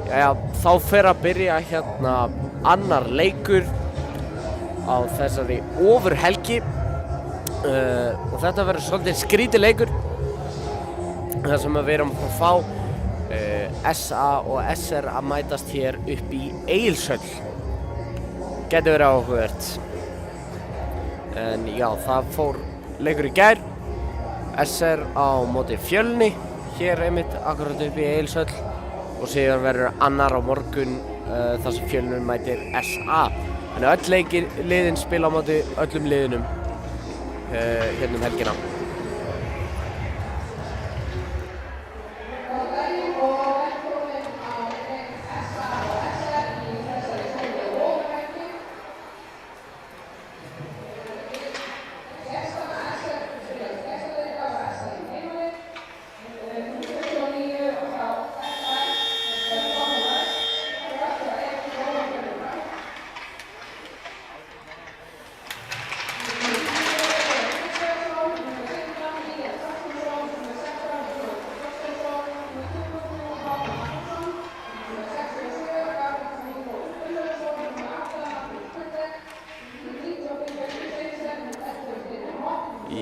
Jæja, þá fer að byrja hérna annar leikur á þessari ofurhelgi og þetta verður svolítið skrítið leikur þar sem við erum að fá SA og SR að mætast hér upp í Egilshöll. Gæti verið áhugavert. En já, það fór leikur í gær. SR á móti Fjölni hér einmitt akkurat upp í Egilshöll. Og síðan verður annar á morgun þar sem Fjölnir mætir SA. Þannig að öll liðin spila á móti öllum liðinum hérna helgina.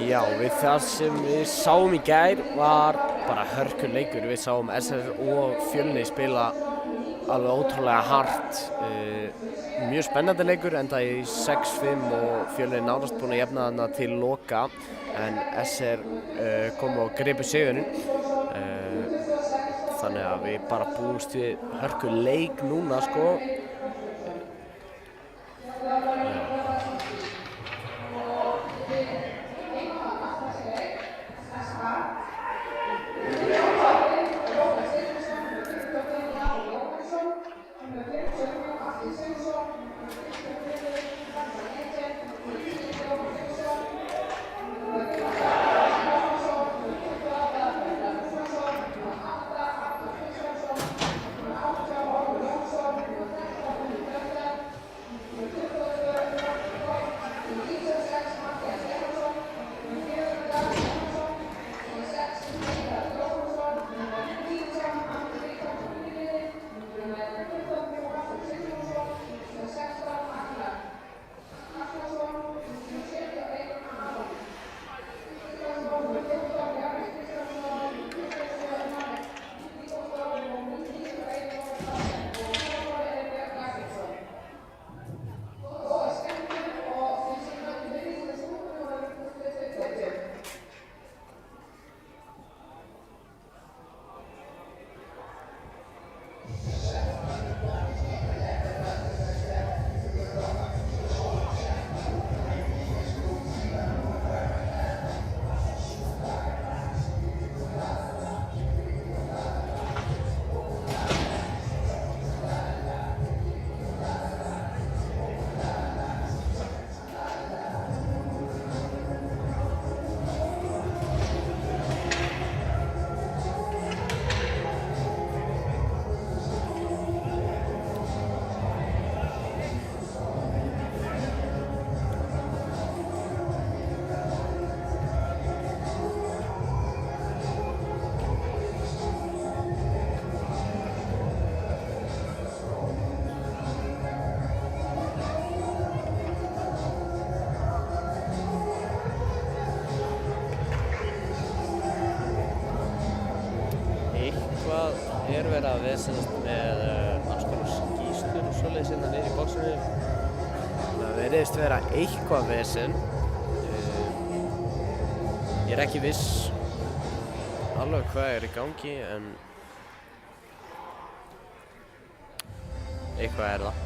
Já, við það sem við sáum í gær var bara hörkuleikur. Við sáum SR og Fjölni spila alveg ótrúlega hart. Mjög spennandi leikur, enda í 6-5 og Fjölni nánast búin að jafna þarna til loka. En SR kom og gripu sigurinn. Þannig að við bara búumst við hörkuleik núna, sko. Er verið að vesenast með alls konar skýslur og svoleiðis hérna niður í boxinu. Það virðist vera eitthvað vesen. Ég er ekki viss alveg hvað er í gangi, en eitthvað er það.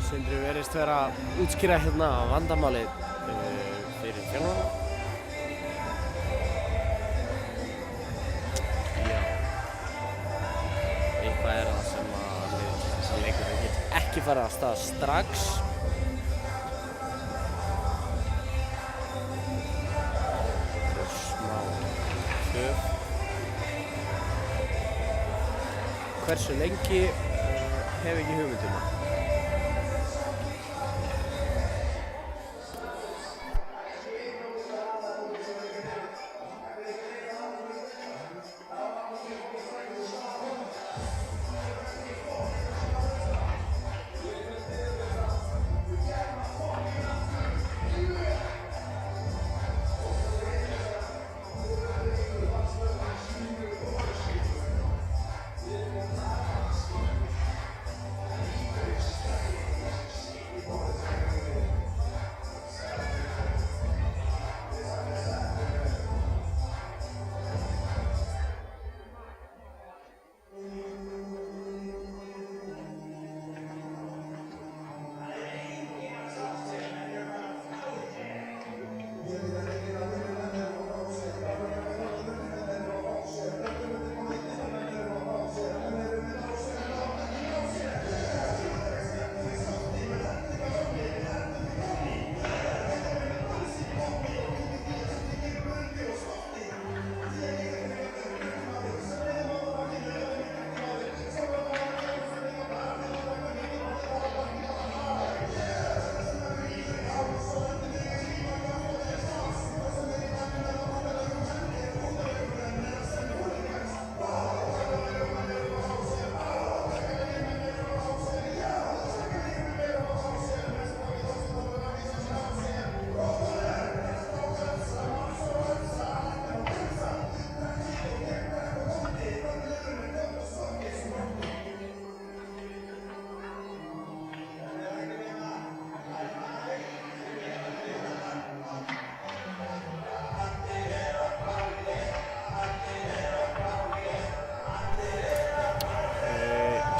Sindri verðist vera að útskýra hérna vandamálið fyrir þjálfarana. Já. Eitthvað það sem að þessar leikurinn get ekki farið af stað strax. Smá töf. Hversu lengi hef ekki hugmynd það.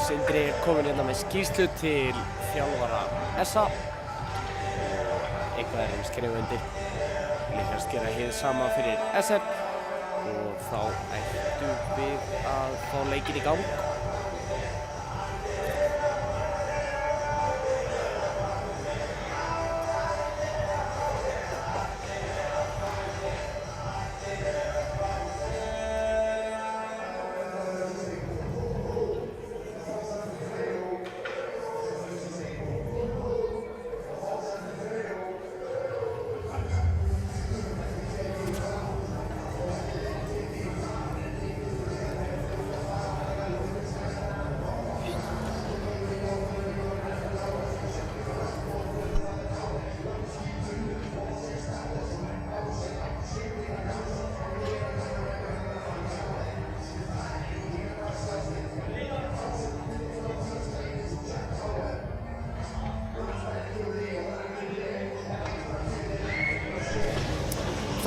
Sindri kominn hérna með skýrslu til þjálfara SA. Eitthvað skrifa undir. Líkast gera hið sama fyrir SR. Og þá ættum við að fá leikinn í gang.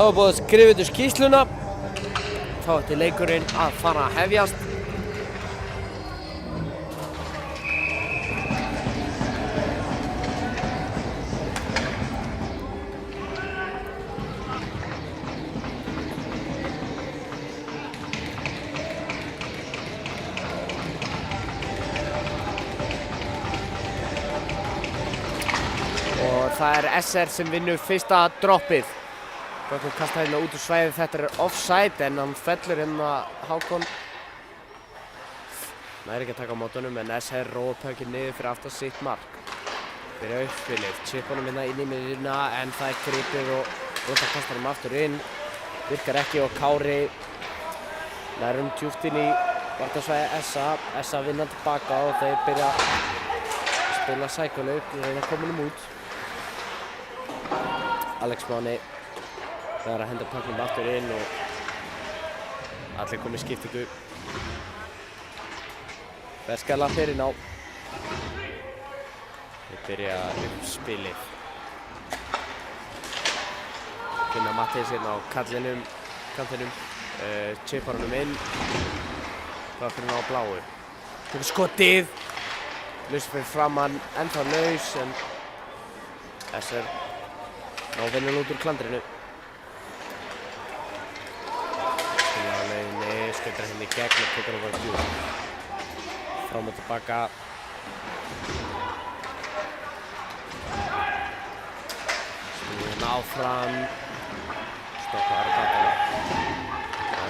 Þá er búið að skrifa undir skýrsluna. Þá ætti leikurinn að fara að hefjast. Og það er SR sem vinnur fyrsta droppið. Hákon kastar hérna út úr svæðið, þetta er offside en hann fellur hérna Hákon. Það ekki að taka á mótunum en SR róar pökkinn niður fyrir aftan sitt mark. Fyrir uppspilið, chippa honum hérna inn í miðjuna en það er gripið og Róta kastar hann aftur inn. Virkar ekki og Kári nær djúpt inn í varnarsvæði SA vinna tilbaka og þeir byrja að spila sækulauk og reyna að koma honum út. Alex Máni það er að henda pökknum aftur inn og allir komið skiptingu. Verskala fyrir ná. Þeir byrja uppspilið. Finna Matthías hérna á kantinum. Chippar honum inn. Það fyrir ná á bláu. Tekur skotið. laus fyrir framann, ennþá laus en SR ná vinnan út úr klandrinu. Skilja á leiðinni, skautar henni í gegn og tekur hann bara djúpt. Fram og tilbaka. Skilja áfram. Stoppa Argatana.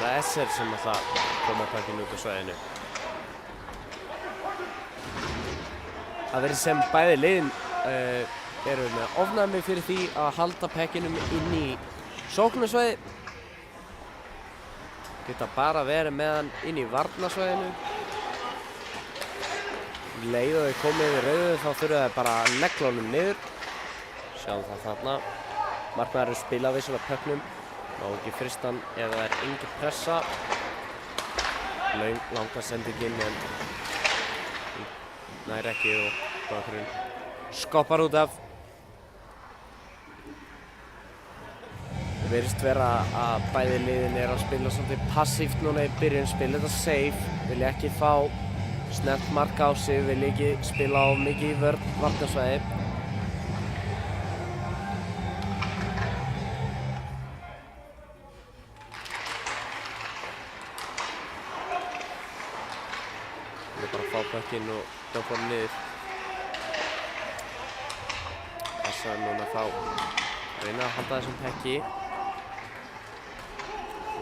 Það SR sem ætla að koma pökkinn út á svæðinu. Það verður sem bæði liðin eru með ofnæmi fyrir því að halda pekkinum inn í sóknarsvæði. Geta bara verið með hann inn í varnarsvæðinu. Leið og þau komið yfir rauðu þá þurfa þau bara að negla honum niður. Sjáum það þarna. Markmaðurinn spila vissulega pökknum. Má ekki fristan ef það engin pressa. Langa sendingin en nær ekki og bakgrunn skoppar út af. Það virðist vera að bæði liðin að spila svolítið passíft núna í byrjun, spila þetta safe, vilja ekki fá snert mark á sig, vilja ekki spila á mikið í varnarsvæði. Bara að fá pökkinn og döpa hann niður. Þess að núna þá reyna að halda þessum pekki.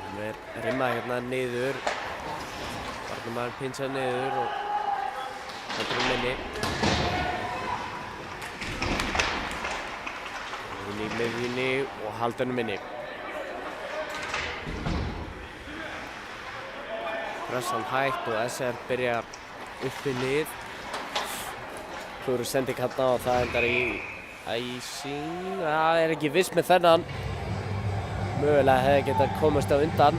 Hún rimmaði hérna niður. Varnarmaðurinn pinsar niður og heldur minni. Inn í miðjunni og haldur hann minni. Pressan hægt og SR byrjar uppi lið. Klúru sending hérna og það endar í æsing. Það ekki viss með þennan. Mögulega hefði getað komast á undan.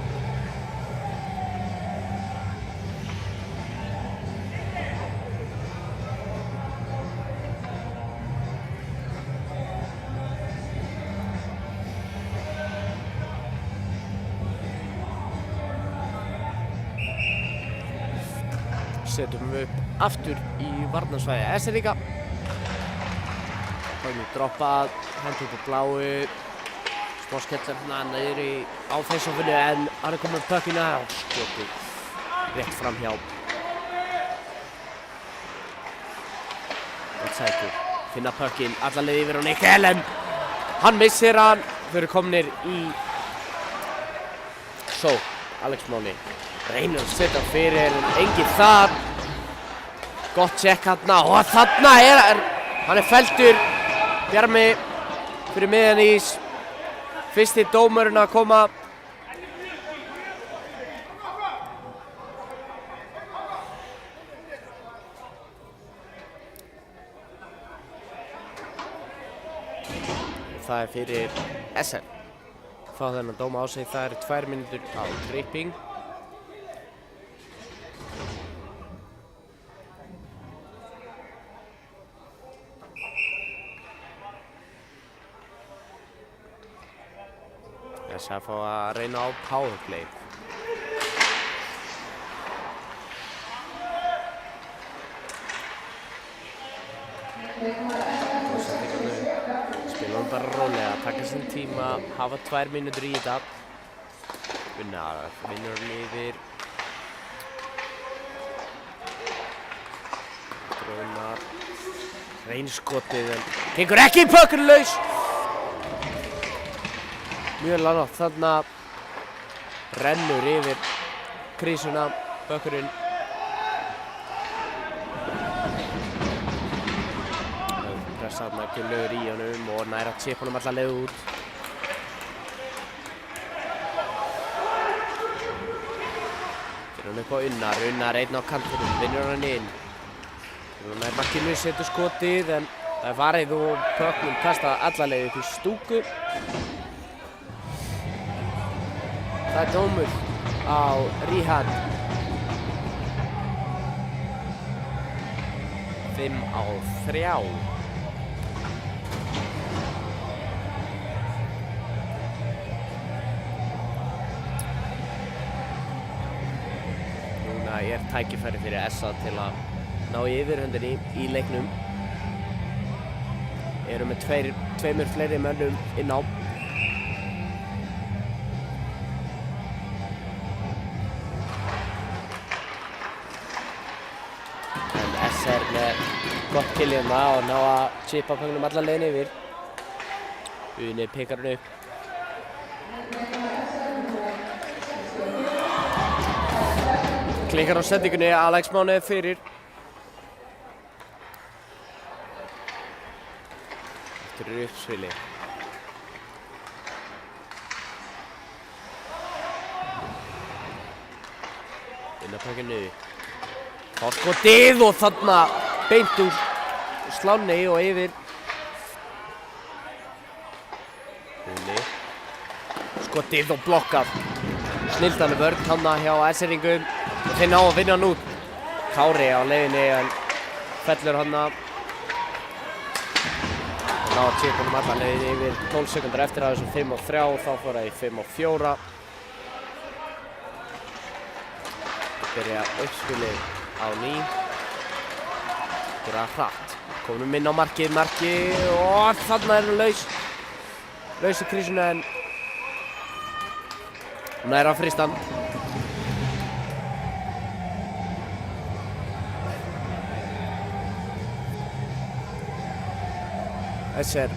Setjum upp aftur í varnarsvæði SR líka. Þannig droppað, hendur upp á bláu. Smá skellur hérna niður á face-offinu en hann komið með pökkina og skotið rétt framhjá. Og sætur, finna pökkinn, alla leið yfir á Nick Ellen. Hann missir hann, þau eru komnir í sókn. Alex Máni reynir að setja fyrir en enginn þar. Gott check hérna og þarna hann felldur. Bjarmi fyrir miðjan ís. Fyrsti dómurinn að koma. Það fyrir SR. Fá þennan dóma á sig, það eru 2 mínútur á tripping. Þess að fá að reyna á powerplay. Spilum bara rólega, taka sinn tíma, hafa 2 mínútur í þetta. Vinnur hann yfir. Drónar. Reynskotið en gengur ekki í pökkinn laus. Mjög langt þarna rennur yfir krísuna, bökkurinn. Pressa þarna Gunnlaugur í honum og nær að chippa honum alla leið út. Fyrir hann upp á Unnar einn á kantinum, vinnur hann inn. Hann nær markinu, setur skotið en það varið og pökknum kasta alla leið upp í stúku. Það dómur á Rihad. 5-3. Núna tækifæri fyrir SA til að ná yfirhöndinni í leiknum. Eru með tveimur fleiri mönnum inn á. En SR með gott kill hérna og ná að chipa pöngnum alla leiðin yfir. Uni pikar hann upp. Klikkar á sendingunni, Alex Máni fyrir. Eftir uppsvili. Inn að pönginu. Þá skotið og þarna beint úr slánni og yfir. Uni. Skotið og blokkað. Snildan vörn hanna hjá S-ringum. Og þeir ná að vinna hann út. Kári á leiðinni en fellur hanna. Og ná að chipa honum alla leiðinni yfir 12 sekundar eftir að þessum 5-3 og þá fór það í 5-4. Byrja uppspilið á ný. Gera hratt. Komum inn á markið og þarna er hann laus í krísuna en nær að frysta hann. SR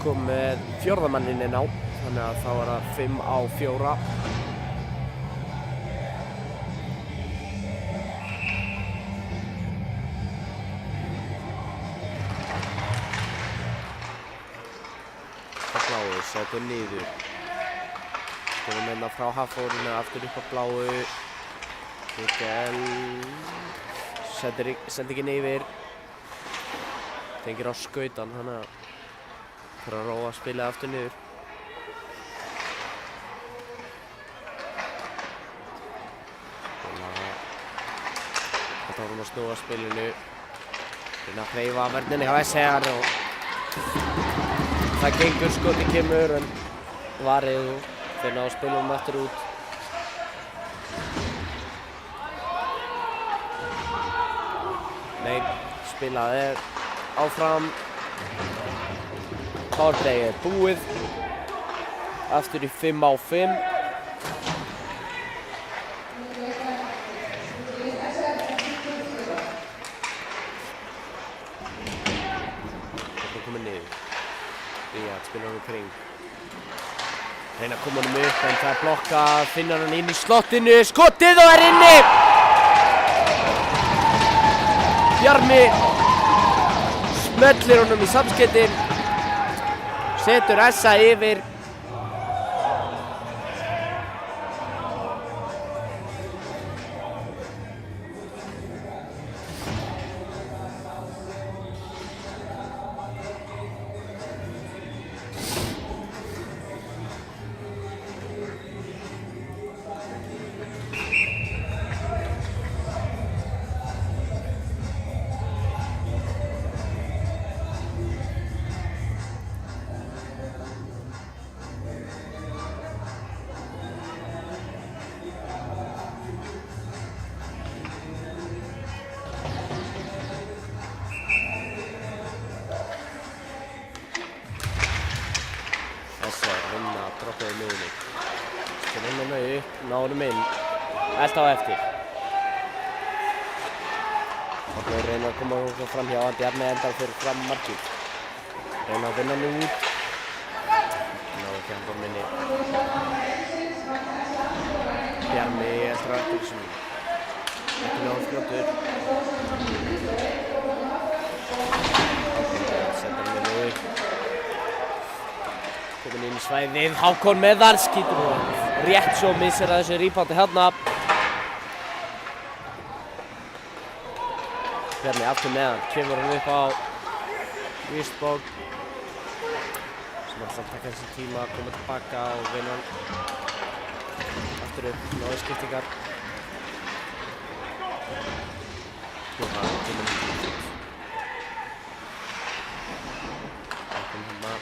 kom með fjórðamanninn inn á, þannig að þá var það 5-4. Bláu setur niður. Stöðum hérna frá Hafórinu aftur upp á bláu. Mikkel sendingin yfir. Tengir á skautan, þannig að fyrir að róa spilið aftur niður. Þetta vorum að snúa spilinu. Reyna að hreyfa vörninni hjá SR og það gengur, skoti kemur en varið og þeir ná að spila aftur út. Nei, spilað er áfram. Powerplay er búið. Aftur í 5-5. Þetta er komið niður. Ríad spilar hann kring. Reyna að koma honum upp en það er blokkað. Finnar hann inn í slottinu. Skotið og er inni! Bjarmi smellir honum í samskeytin, setur Essa yfir. Droppaði miðunni. Spilur hann upp, ná honum inn. Elta á eftir. Og þeir reyna að koma fram hjá hann. Bjarni endar fyrir fram markið. Reyna að vinna hann út. Ná ekki hann kom inni. Bjarni eldur á eftir sem ekki náðu fljótur. Senda hann inn upp. Komin inn í svæðið, Hákon með þar, skýtur hún rétt svo missir að þessu rebound hérna. Bjarni aftur með hann, kemur hann upp á Vistborg sem alltaf taka þessi tíma að koma tilbaka og vinna hann aftur upp, náðu skiptingar. Hérna, kemur hann út. Hákon hérna.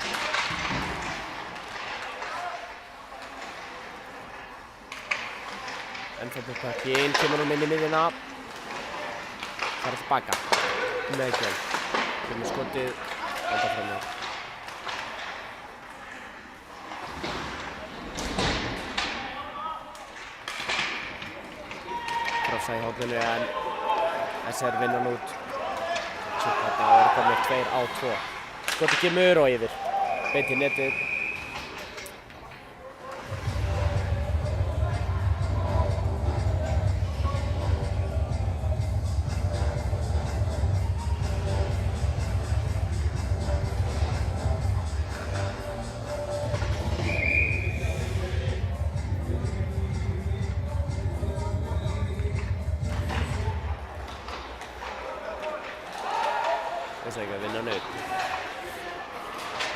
Ennþá búið pakki inn, kemur hún inn í miðjuna. fara tilbaka með ekki kemur skotið enda fram hjá Krafsa í horninu en SR vinnan út Þetta komið 2-2 skotið kemur og yfir beint í netið vinna nöð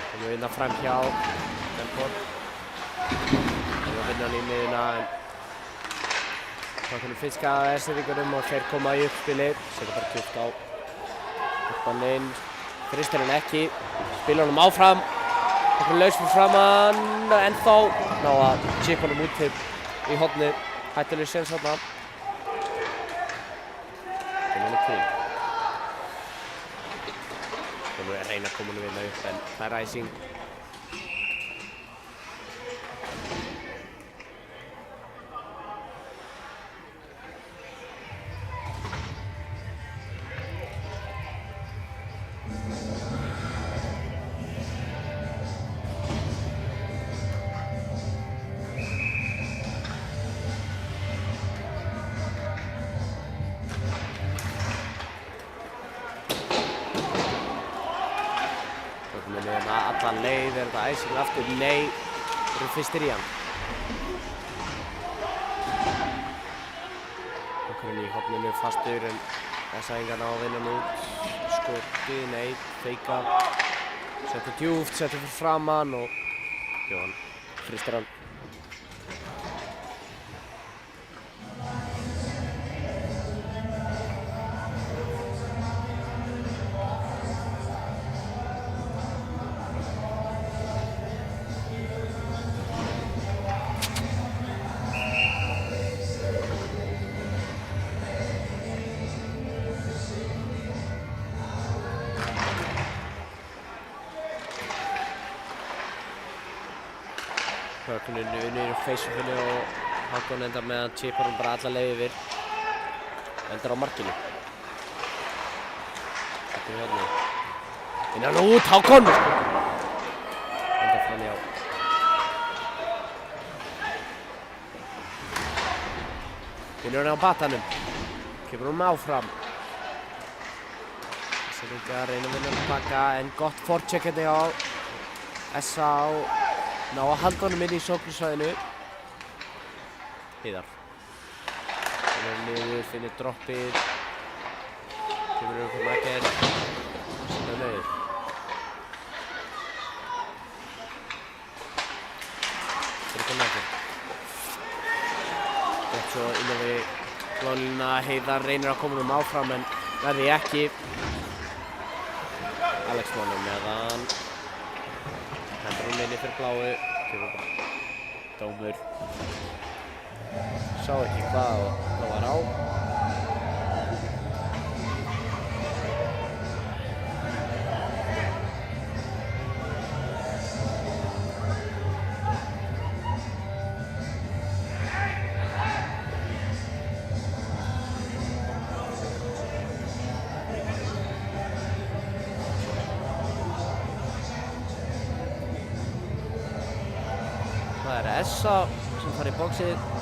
og við vinna fram hjá Denport og vinna hann í miðuna en þá kannum fiska að SR-ríkurum og þeir koma í uppspili setja bara kjúpt á uppbanninn fristir hann ekki spila honum áfram okkur laus fyrir framann ennþá ná að chippa honum út til í hornið hættuleg séns þarna Við reyna að koma hann að vinna upp en það ræsing allan leið þetta æsing aftur nei eru fyrstir í hann okkurinn í horninu fastur en SR-ingar ná að vinna hann út skoti, nei, feika setur djúpt, setur fyrir framann og Jóhann fristir hann Hörkunin unnir úr face-offinu og Hákon endar með að chippar hún bara alla leið yfir endar á markinu Þetta er hérna innan og út Hákon endar fram hjá Vinnur hann á batanum kemur hún áfram SR-ingar reyna að vinna hann tilbaka en gott forecheck hérna á SA ná að halda honum inn í sóknarsvæðinu Heiðar kemur niður, finnir droppið kemur upp á Makker setja niður fyrir Makker gott svo innan við glóðlínuna Heiðar reynir að koma honum áfram en verði ekki Alex Máni meðan hendur hún inni fyrir bláu, kemur bara dómur sá ekki hvað það var á Það SA sem fara í boxið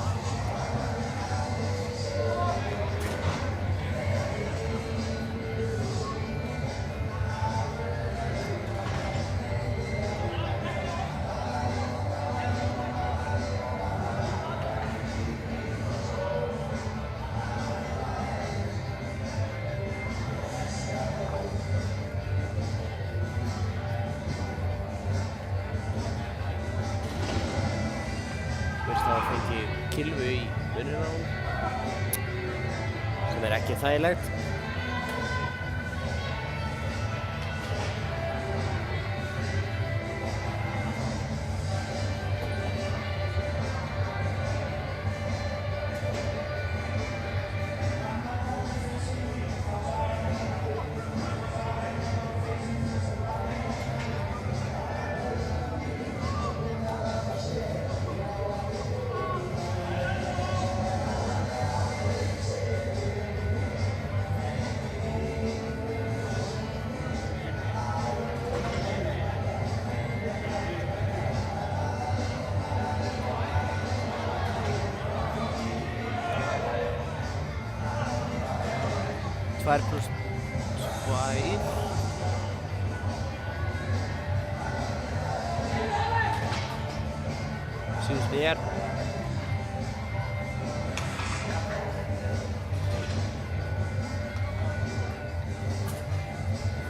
Það fengið kylfu í munninn á hún sem ekki þægilegt 2 plus 2. Sýnist mér.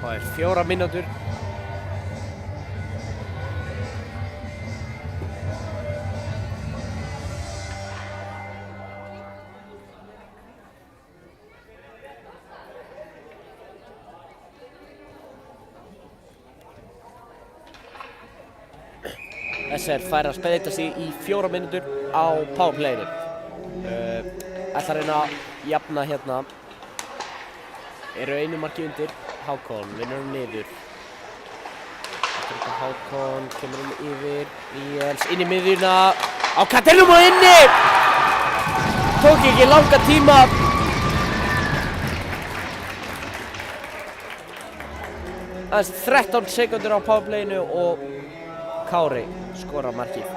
Það 4 mínútur. SR fær að speyta sig í 4 mínútur á powerplayinu. Ætla að reyna að jafna hérna. Eru einu marki undir. Hákon vinnur hann niður. Hákon kemur hann yfir. Níels inn í miðjuna. Á Katrinum og inni! Tók ekki langa tíma. Aðeins 13 sekúndur á powerplayinu og Kári skorar markið.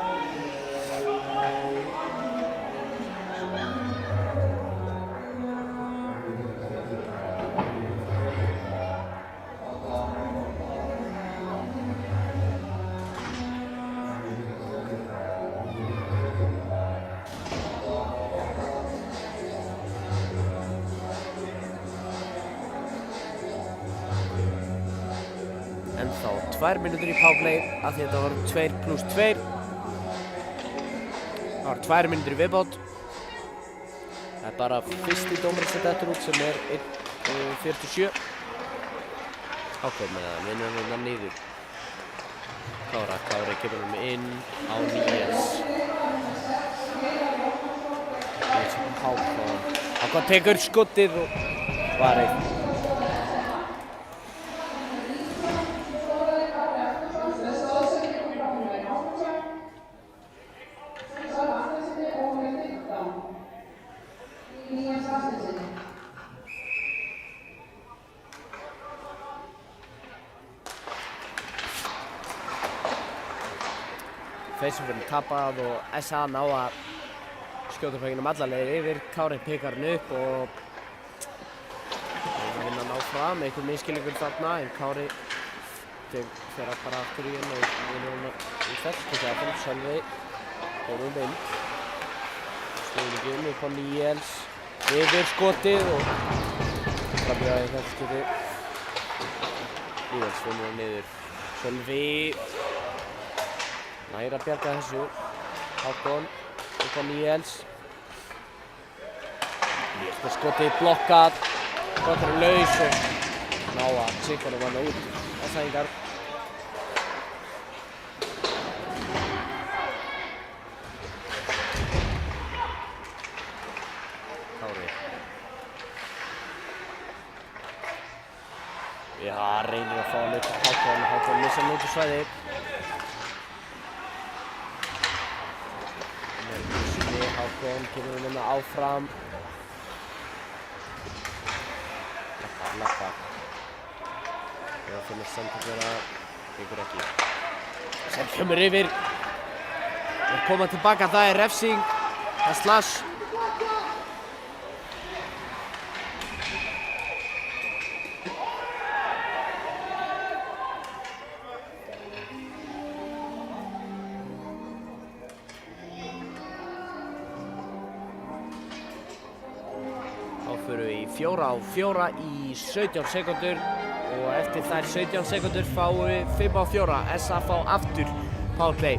Ennþá 2 mínútur í powerplay af því þetta voru 2 plus 2. Það var 2 mínútur í viðbót. Það bara fyrsti dómarinn sem dettur út sem 1:47. Hákon með það, vinnur hann niður. Kári kemur hann inn á Níels. Hákon tekur skottið og varið. Feysum tapað og SA ná að skjóta fækinum alla leið yfir. Kári pikkar hann upp og vinna hann áfram. Einhver misskilningur þarna en Kári fer bara aftur í henn og vinnur hann í fell. Sölvi fór inn. Snúningin upp á Níels. Yfir skotið og framhjáði í þetta skotið. Níels vinnur hann niður. Sölvi nær að bjarga þessu. Hákon upp á Níels. Níels með skotið blokkað. Skotið laus og ná að sikka hann út. Sæðingar. Kári. Já, reynir að fá hann upp á Hákon. Hákon missar hann út úr svæði. Hákon kemur hann hérna áfram. Lappa. Það finnst samt að vera ykkur ekki. Sem kemur yfir. Og koma tilbaka, það refsing. Það slash. Förum við í 4-4 í 17 sekúndur og eftir þær 17 sekúndur fáum við 5-4. SA fá aftur powerplay.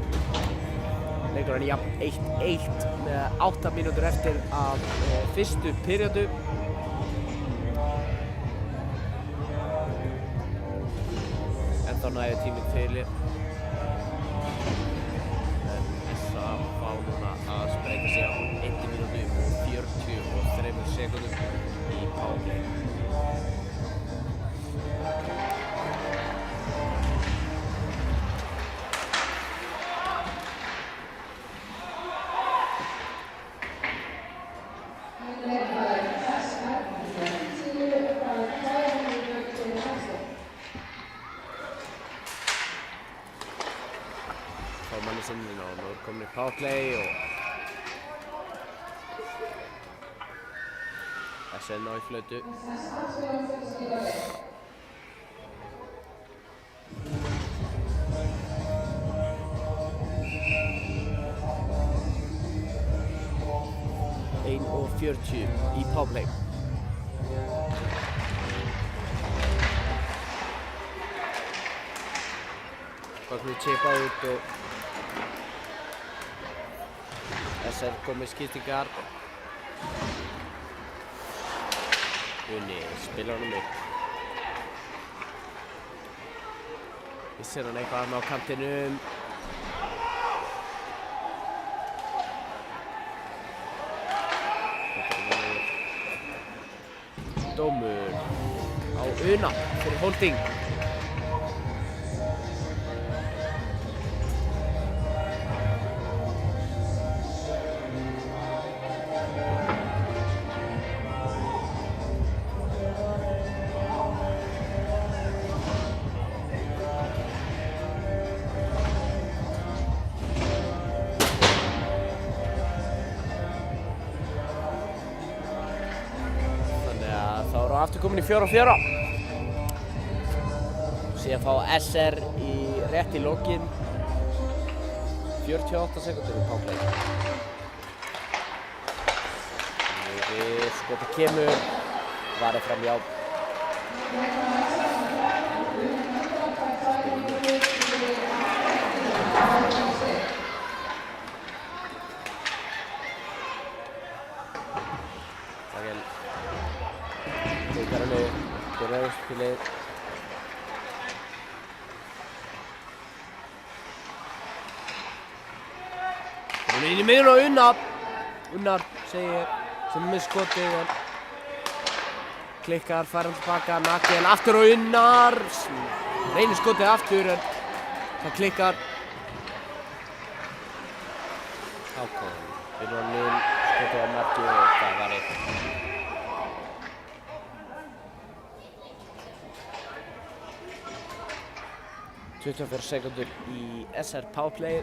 Leikurinn jafn 1-1 með 8 mínútur eftir af fyrstu periodu. En þá næði tíminn til. En SA fá núna að spreyta sig á 1 mínútu og 43 sekúndum í powerplay. Þá manni sinnin og nú komin í powerplay og Jensen á í flötu. og 40 í powerplay. Hvað chipa út og SR komið skiptingar. Unni spila honum upp. Vissir hann eitthvað á kantinum. Dómur á Una fyrir holding. Aftur komin í 4-4. Síðan fá SR í rétt í lokin. 48 sekúndur í powerplay. Skotið kemur. Varið fram hjá. Spilið. Hún inn í miðjuna og Unnar segir sem með skotið en klikkar, fær hann tilbaka, Nakel aftur og Unnar reynir skotið aftur en það klikkar. Hákon fyrir hann inn, skotið á markið og það var eitt. 24 sekúndur í SR powerplay.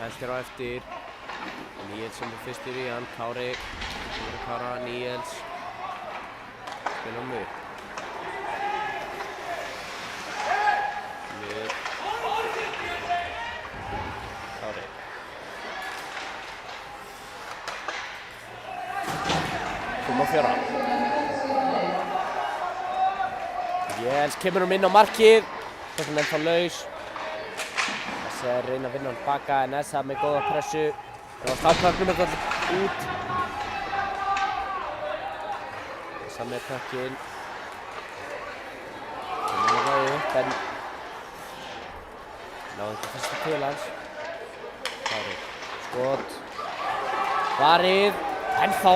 Hæltir á eftir. Níels sem er fyrstur í hann. Kári. Kára, Níels. Spila hann upp. Mjög. Kári. 5-4. Níels kemur inn á markið. Þess vegna ennþá laus. SR reyna að vinna hann baka en SA með góða pressu. Það var stafnarnum eitthvað út. SA með pökkinn. Kemur það upp en náðu ekki að festa til hans. Kári. Skot. Varið. Ennþá.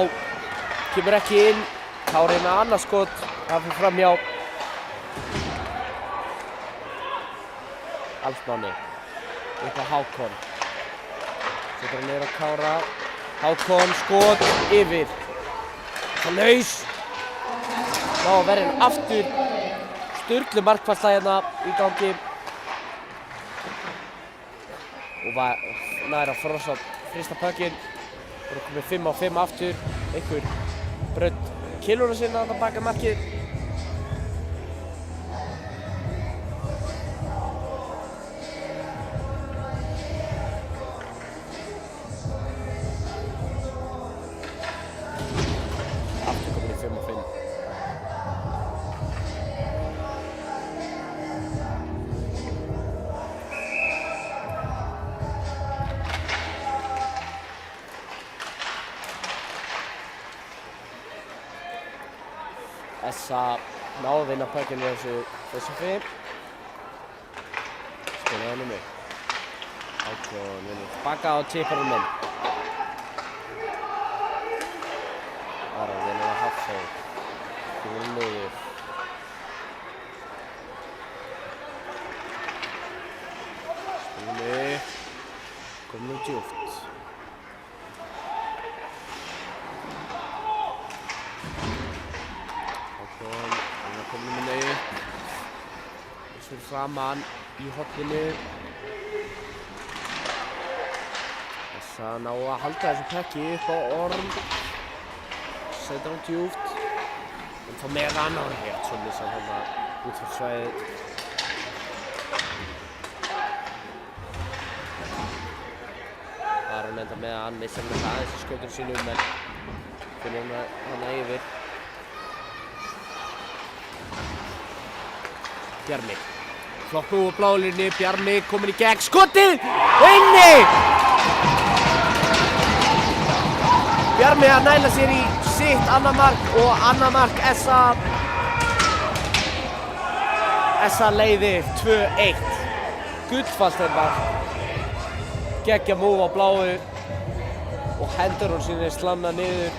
Kemur ekki inn. Kári með annað skot. Það fyrir framhjá. Alfsmáni. Upp á Hákon. Setur hann niður á Kára. Hákon, skot, yfir. Það laus. Ná verður hann aftur. Sturlu markvarsla hérna í gangi. Og nær að frysta pökkinn. Og komið 5-5 aftur. Einhver braut kiluna sinna þarna baka markið. SA ná að vinna pökkinn við þessu fyrir. Spila hann upp. Hákon vinnur tilbaka og tippar hann inn. Aron vinnur að Hafþór. Komum við nau upp. Fyrir framan í horninu. Þess að ná að halda þessu pekki upp á Orm. Setur hann djúpt. En þá með hann og rétt svo missar hann út fyrir svæðið. Það er hann enda með að hann missar hann aðeins í skjótunum sínum en finnir hann yfir. Bjarmi. Flott nú á blálínni, Bjarmi kominn í gegn, skotið! Inni! Bjarmi að næla sér í sitt annað mark og annað mark SA leiðir 2-1. Gullfallt var geggja múf á bláu og hendur hún sinni slanna niður.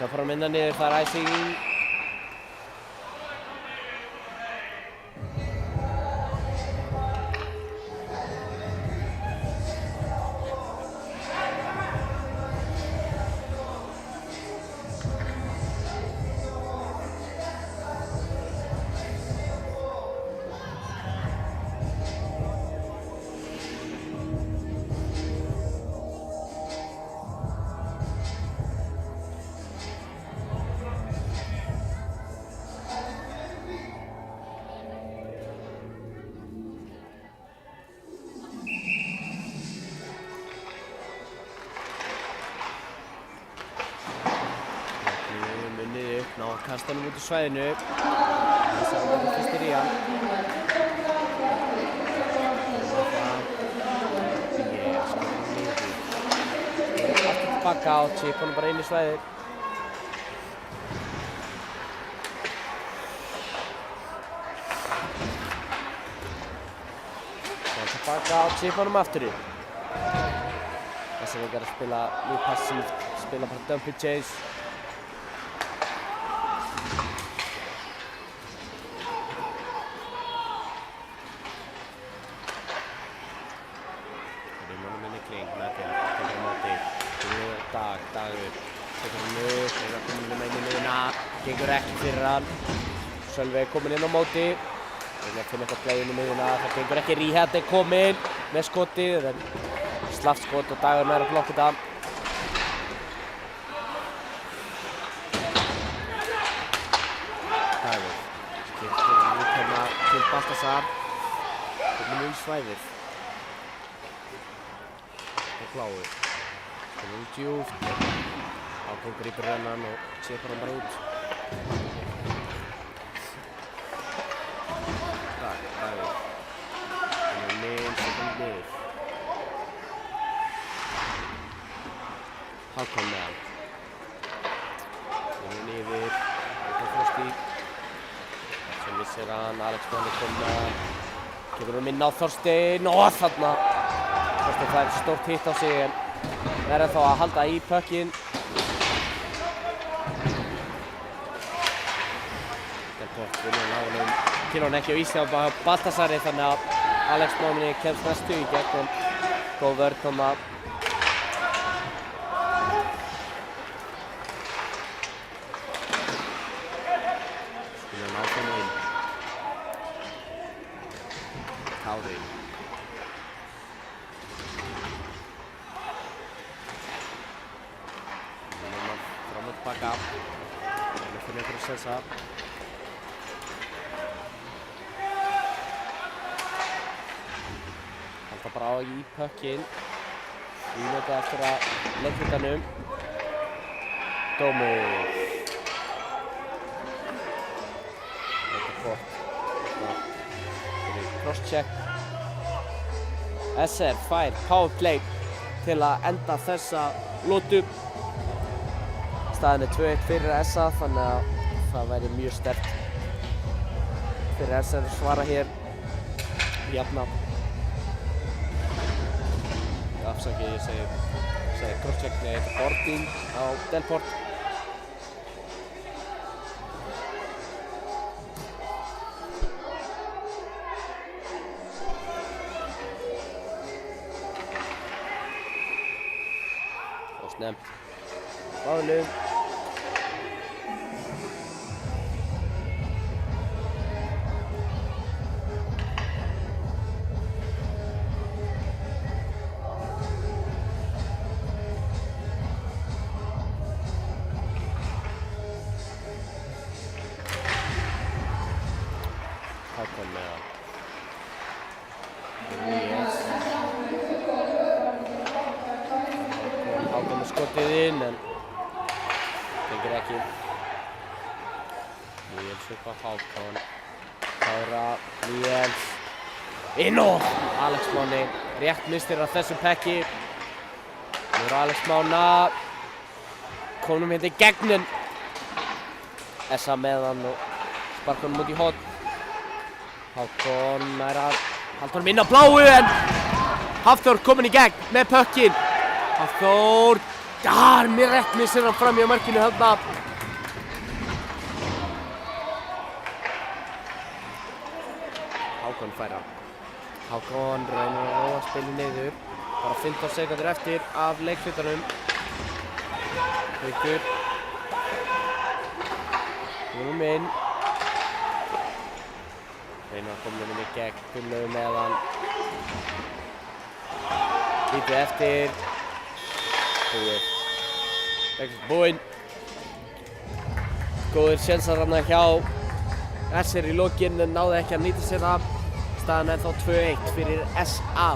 Það fór að minna niður, það er æsing. Ná að kasta hann út úr svæðinu. Þess að hann fyrstir í hann. Aftur tilbaka og chip hann bara inn í svæðið. Þá tilbaka og chip hann aftur í. Þess að við erum að spila mjög passíft, spila bara dumpy chase. Gengur ekki fyrir hann. Sölvi kominn inn á móti. Reyna að finna eitthvað play inn í miðjuna. Það gengur ekki. Ríhætt kominn með skotið. Slappt skot og Dagur nær að blokka þetta. Dagur. Skiptir út hérna til Baltasar. Kominn í svæðið. Og bláu. Kominn djúpt. Ákvöld grípur rennan og chipar hann bara út. Dagur. Hann er niður. Hákon með hann. Hann er niður. Hákon Frosti. Svo missir hann. Alex Máni kom með hann. Kemur hann inn á Þorstein og þarna. Þorstein fær stórt hitt á sig en verður þá að halda í pökkinn. Kynna hann ekki á ísli á Baltasari þannig að Alex Máni kemst næstu í gegn en góð vörn koma. Skilja hann áfram inn. Kári. Fram og tilbaka. Þannig að finna ykkur að sensa. Halda bara á í pökkinn. Mínúta eftir að leiklutanum. Dómur. Þetta er gott. Crosscheck. SR fær powerplay til að enda þessa lotu. Staðan er 2-1 fyrir SA þannig að það væri mjög sterkt fyrir SR að svara hér jafna. Afsakið, ég segi segja crosscheck, nei, þetta er boarding á Delport. Og snemmt. Báðum. Hákon með hann. Hákon með skotið inn en tengir ekki. Níels upp á Hákon. Kára, Níels. Inn og Alex Máni. Rétt misstir af þessu pekki. Nú er Alex Mána. Komum hérna í gegnum. Essa með hann og sparkar hann út í horn. Hákon er að halda honum inn á bláu en Hafþór kominn í gegn með pökkinn. Hafþór, mér rétt missir hann fram í markinu þarna. Hákon fær hann. Hákon reynir að róa spilið niður. Bara 15 sekúndur eftir af leikflutanum. Haukur. Komum inn. Reynir að koma henni í gegn, Gunnlaugur með hann. Lítið eftir. Búið. Leikast búinn. Góðir sénsar þarna hjá SR í lokin en náði ekki að nýta sér það. Staðan er þá 2-1 fyrir SA.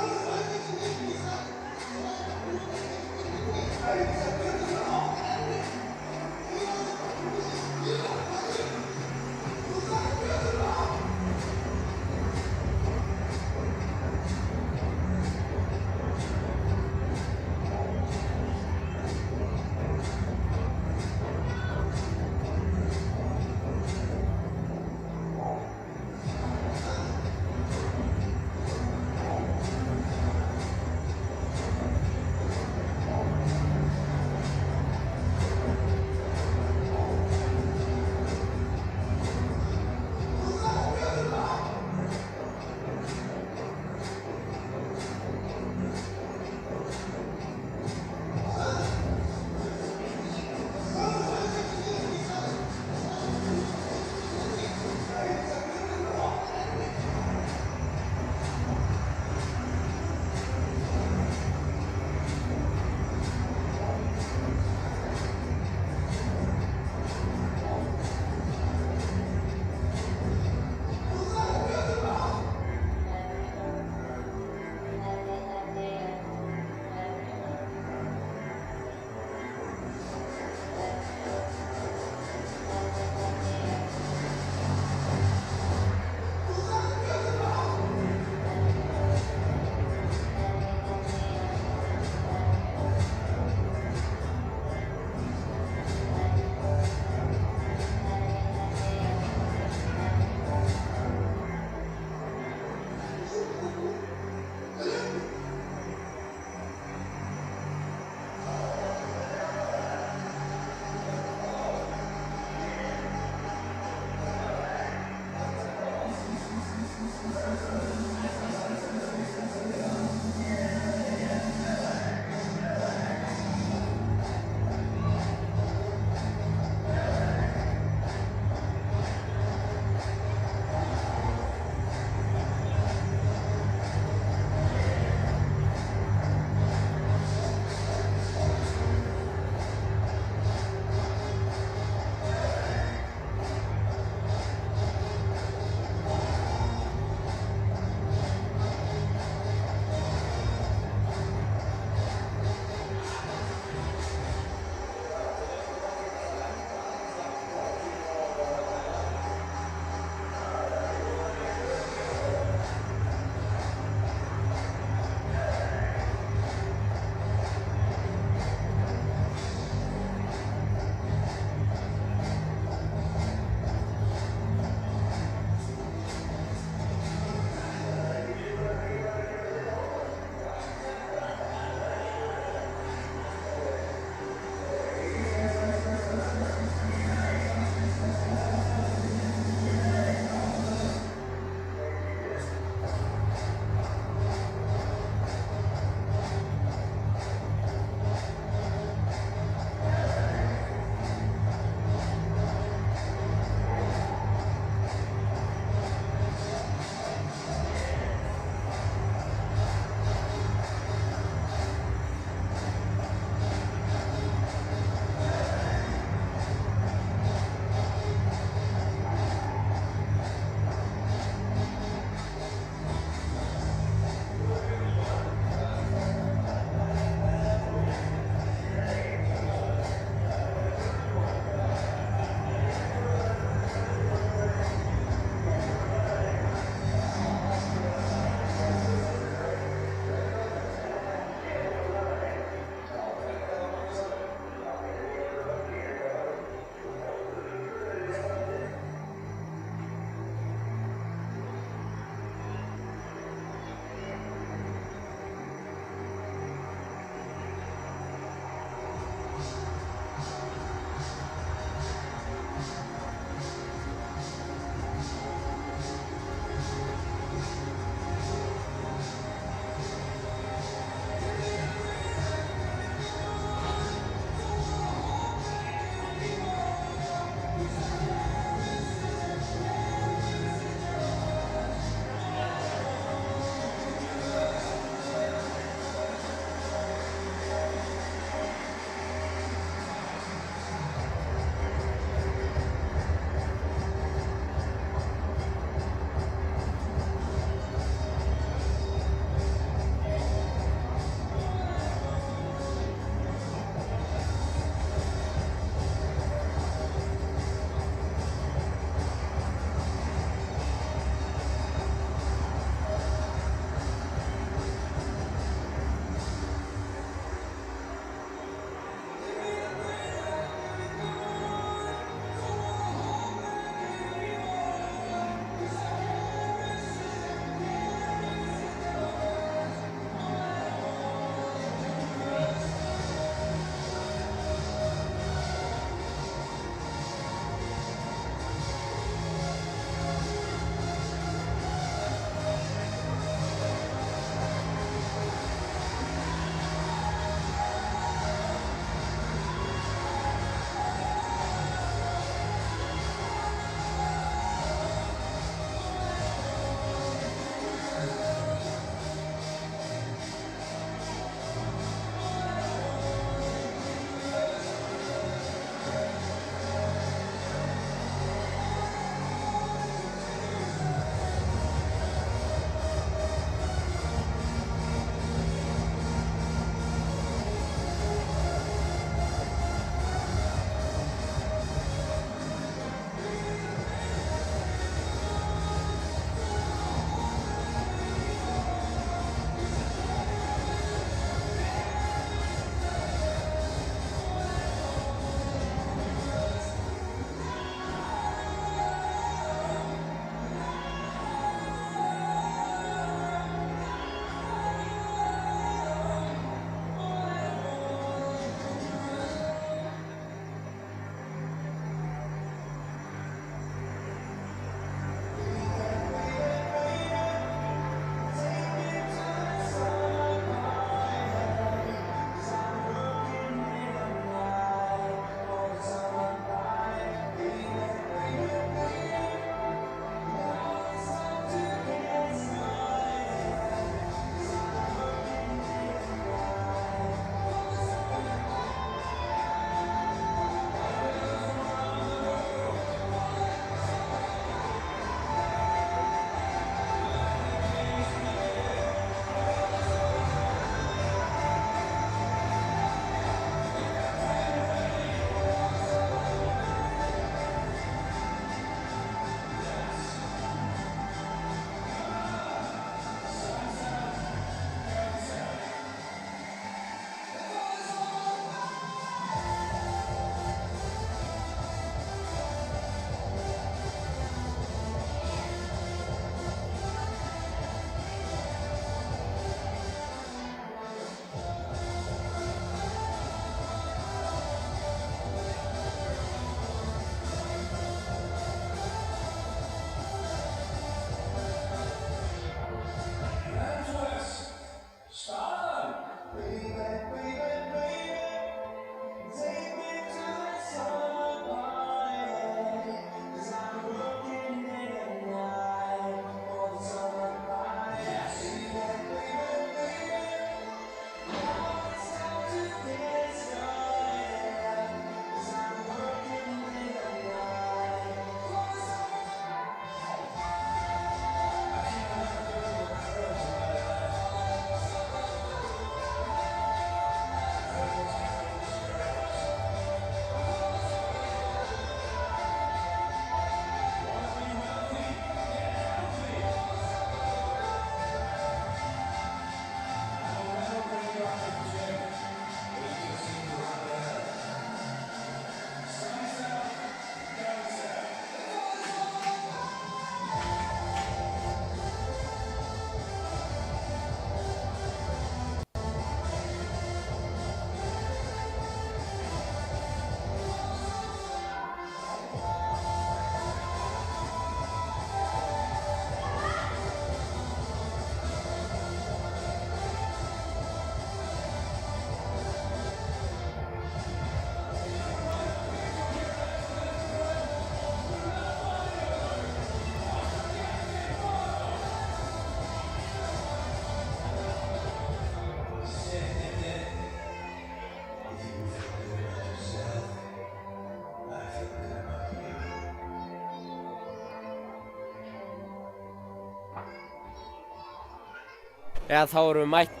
Eða þá erum við mætt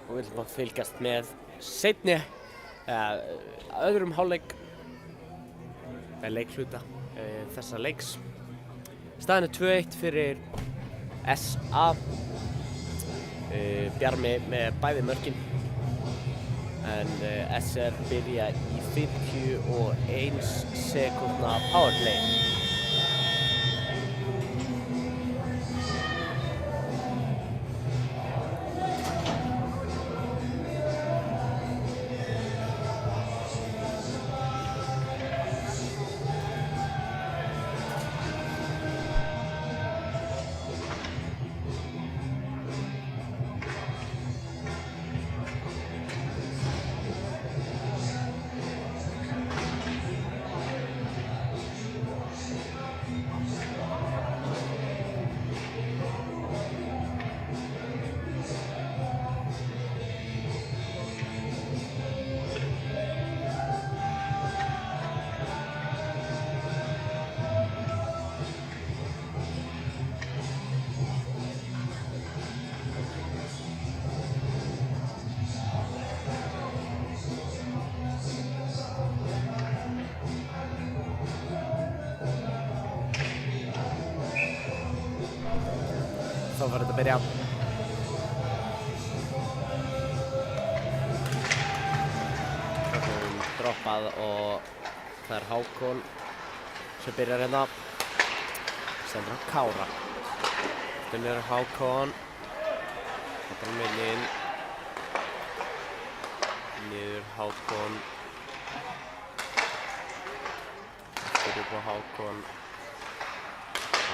og viljum að fylgjast með seinni öðrum hálfleik með leikhluta þessa leiks. Staðan 2-1 fyrir SA. Bjarmi með bæði mörkin en SR byrja í 51 sekúndna powerplay. Þá var þetta að byrja. Það er droppað og það er Hákon sem byrjar hérna. Sendur hann Kára. Þannig er Hákon. Það er minninn. Niður Hákon. Aftur upp á Hákon.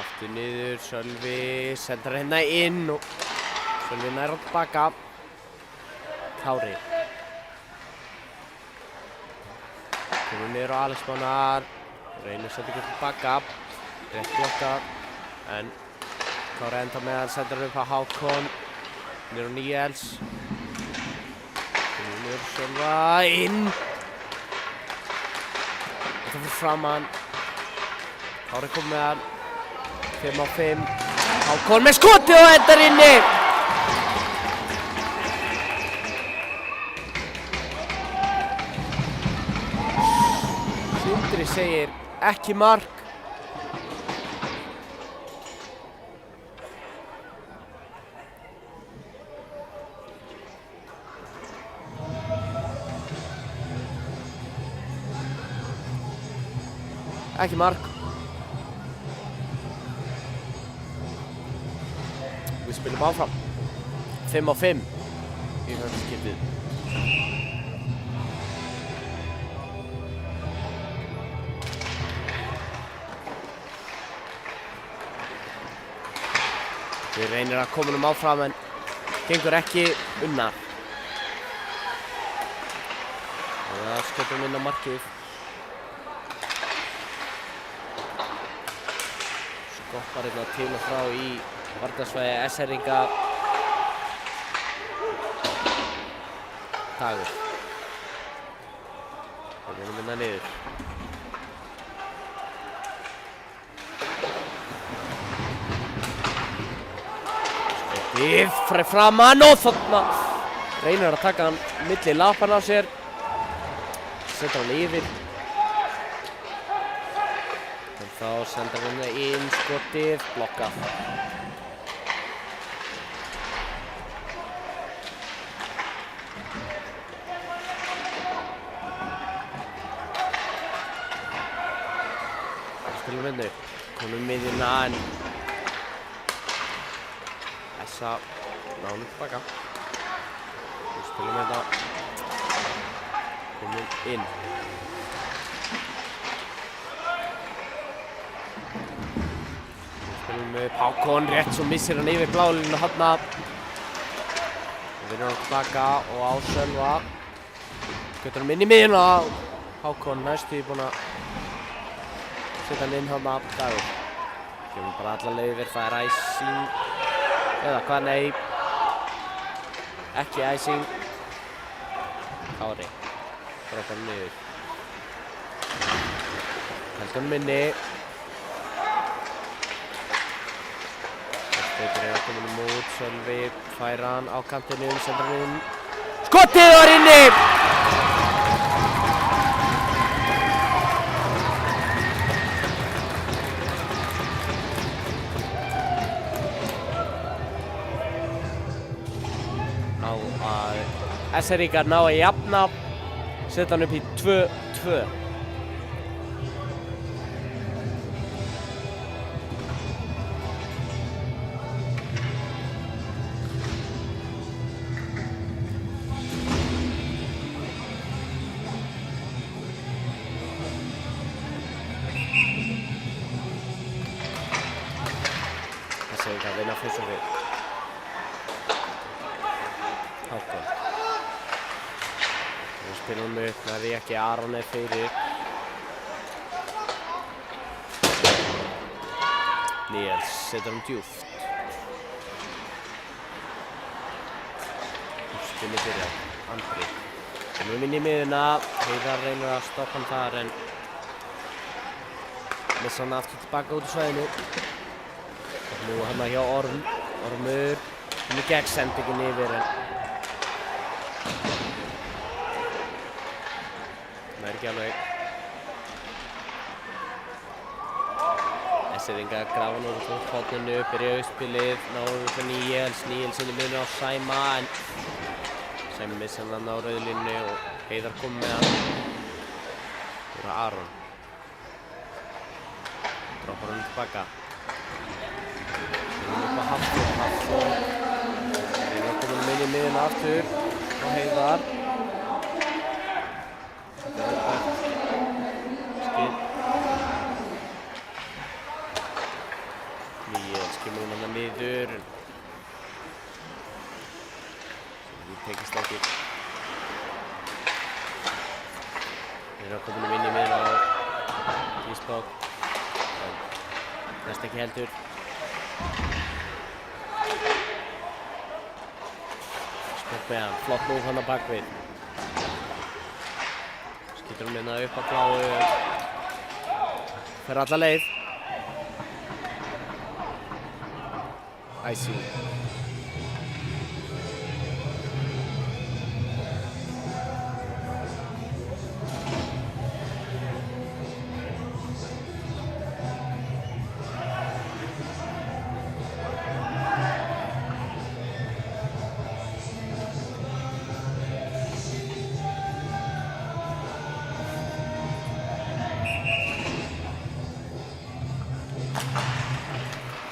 Aftur niður, Sölvi sendur hérna inn og Sölvi nær á tilbaka. Kári. Komur niður á Alex Mánar. Reynir að senda ykkur tilbaka. Rétt blokkað. En Kári enda með hann, sendur upp á Hákon. Niður á Níels. Komur niður Sölva inn. Og það fyrir fram hann. Kári kom með hann. 5-5. Hákon með skoti og endar inni. Sindri segir ekki mark. Ekki mark. Við spilum áfram. 5-5 í þetta skiptið. Við reynir að koma áfram en gengur ekki unna. Og það skotum inn á markið. Skoppar hérna til og frá í varnarsvæði SR-inga. Dagur. Það er minna niður. Skotið frá framan og þarna reynir að taka hann milli lapan á sér. Setur hann yfir. En þá sendur hann inn skotið, blokkað. Spilum vinnu, komum miðjuna en SA náðum tilbaka. Við spilum þetta, komum inn. Við spilum með Hákon rétt svo missir hann yfir blálínuna þarna. Við vinnum hann tilbaka og á Sölva. Götur hann inn í miðjuna. Hákon næstu búinn að setja hann inn hann af Dagur. Kemur bara alla leið yfir, það er æsing. Eða hvað, nei. Ekki æsing. Kári. Droppar hann niður. Heldur hann minni. Gautur að koma út, Sölvi fær hann á kantinum, sendur hann inn. Skotið var inni! SR-ingar ná að jafna, setja hann upp í 2-2. SR-ingar vinna fyrst og við. Hákon. Nú spilum hann upp, það er ekki Aron er fyrir. Níels setur hann djúpt. Spilum byrja, Andri. Nú inn í miðuna, Heiðar reynir að stoppa hann þar en missa hann aftur tilbaka út í svæðinu. Nú hann hjá Ormur, hann gegn sendingin yfir en það er ekki alveg. SR-ingar grafa nú úr horninu, byrja uppspilið, náðu upp á Níels inn í miðunni á Sæma en Sæmi missa hann á rauðlínu og Heiðar kom með hann. Það er Aron. Droppar hann tilbaka. Hann upp á Hafþór. Heiðar kom hann inn í miðuna aftur og Heiðar. Níels kemur hún hann niður. Það tekist ekki. Þeir eru komin inn í miðuna á Ísbák. Næst ekki heldur. Spott með hann, flott move hann á bakvið. Skýtur hann hérna upp á bláu. Fer alla leið. I see.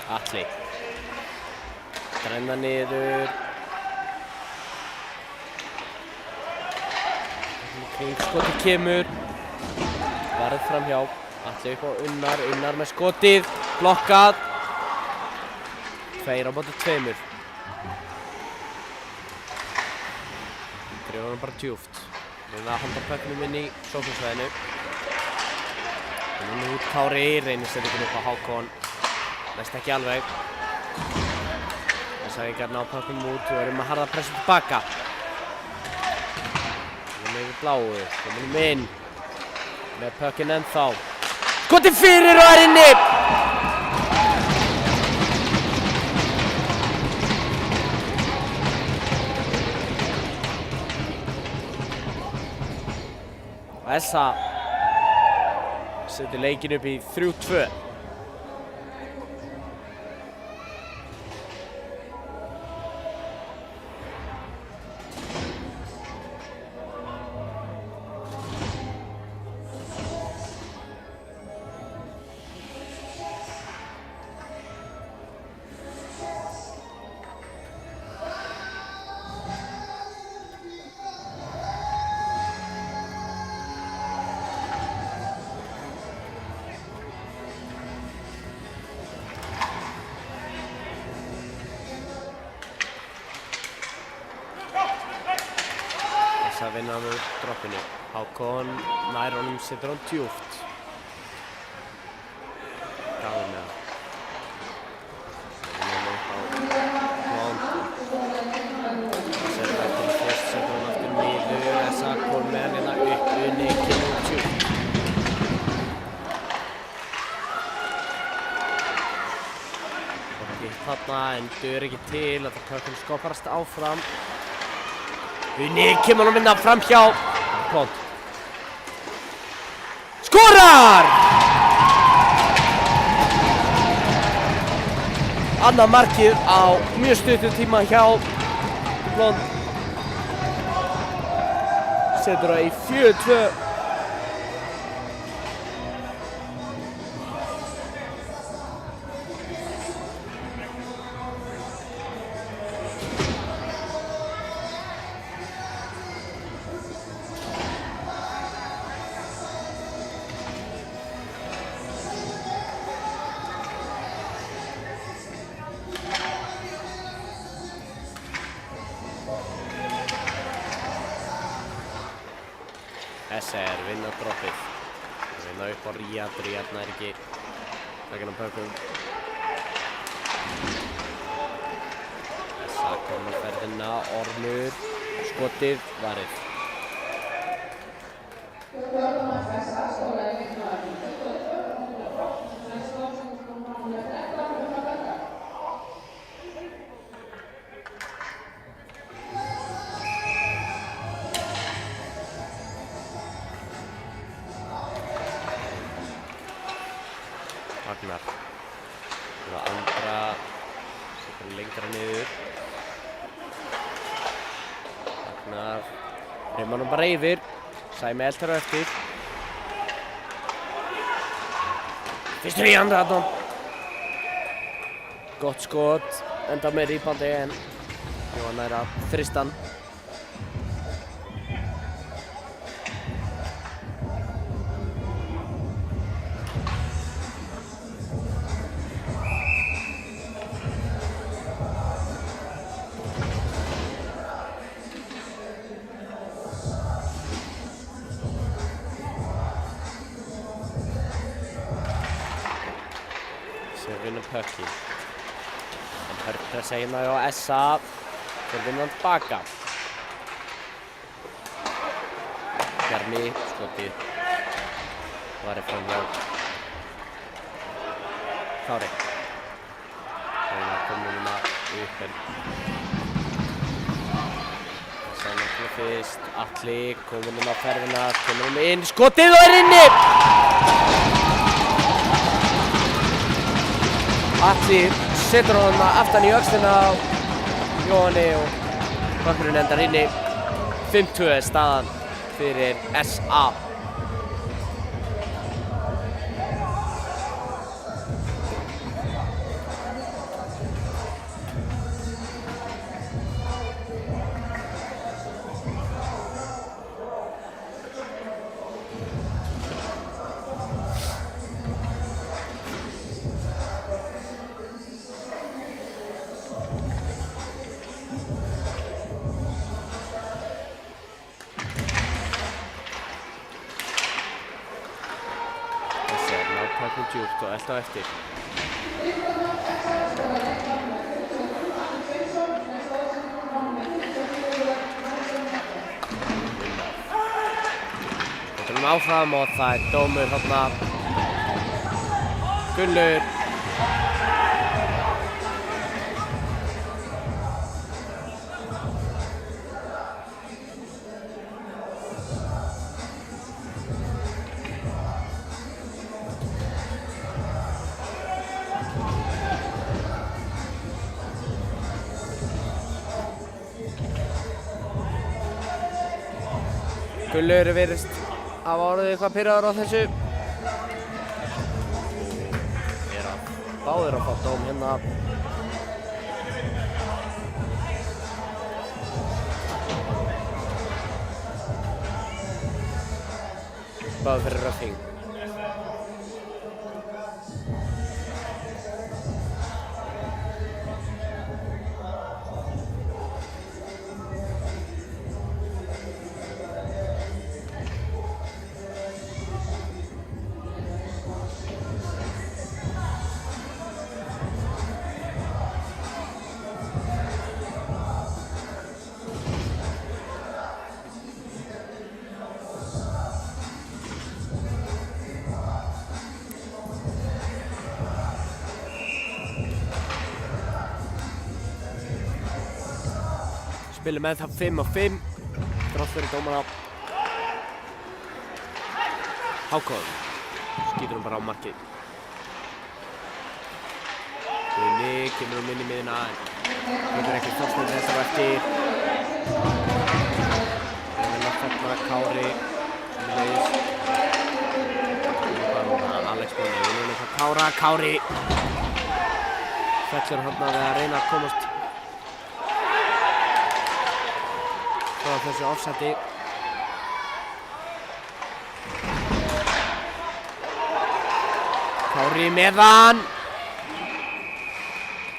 Atli. Drenna niður. Skotið kemur. Varð framhjá. Atli upp á Unnar með skotið. Blokkað. 2 á móti 2. Dreifur hann bara djúpt. Reyna að halda pökknum inn í sóknarsvæðinu. Nú út Kári, reynir sendingin upp á Hákon. Næst ekki alveg. SR-ingar ná pökknum út og erum að harða pressu tilbaka. Komum yfir bláu, komum inn. Með pökkinn ennþá. Skotið fyrir og er inni! Og Essa setur leikinn upp í 3-2. Að vinna hann úr droppinu. Hákon nær honum, setur hann djúpt. Gáði með hann. Vinna hann upp á Blond. Setur hann til fyrst, setur hann aftur niður. Essa kom með hann hérna upp, unni, kemur djúpt. Ekki þarna en dugur ekki til að Pökkun skopparast áfram. Uni kemur hann minna fram hjá Plont. Skorar! Annað markið á mjög stuttum tíma hjá Plont. Setur það í 4-2. SR vinna droppið. Vinna upp á Ríad nær ekki takinn á Pökkun. SA komur á ferðina, Ormur, skotið, varið. Ragnar. Það andra, setur lengra niður. Ragnar, reymar hann bara yfir. Sæmi eltar á eftir. Fyrstur í andra þarna. Gott skot, enda með rýpandi en Jóhann nær að þrista hann. Vinna Pökki. En Pörk pressa hérna á SA. Þeir vinna hann tilbaka. Bjarmi, skotið. Varið fram hjá Kári. Þannig að komum núna upp en SA náttúrulega fyrst. Atli, komum núna á ferðina, komum núna inn. Skotið og inni! Atli setur hann aftan í öxlina á Jóhanni og Pökkurinn endar inni. 5-2 staðan fyrir SA. Pökkun djúpt og elta á eftir. Við áfram og það er dómur þarna. Gunnlaugur. Gunnlaugur virðist hafa orðið eitthvað pirraður á þessu. Báðir að fá dóm hérna. Báðir fyrir röffing. Spilum með það 5-5. Þrátt fyrir dómara. Hákon. Skýtur bara á markið. Guðni kemur inn í miðjuna. Getur ekki Þorsteinn þetta á eftir. Að falla Kári. Alex Bóni. Við viljum það Kári. Fellur hann við að reyna að komast frá þessu offsæti. Kári meðan.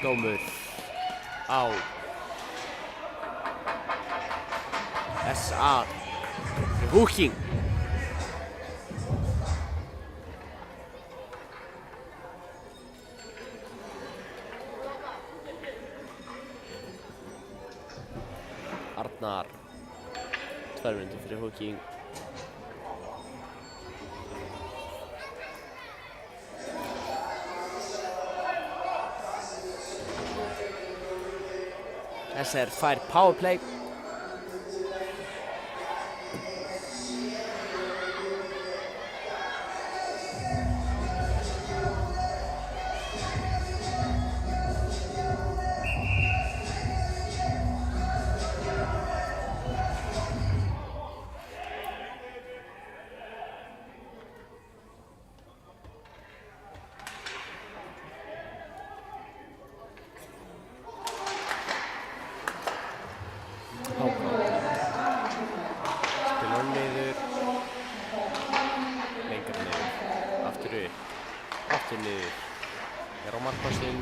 Dómur á SA Húking. Arnar 2 mínútur fyrir Húking. SR fær powerplay.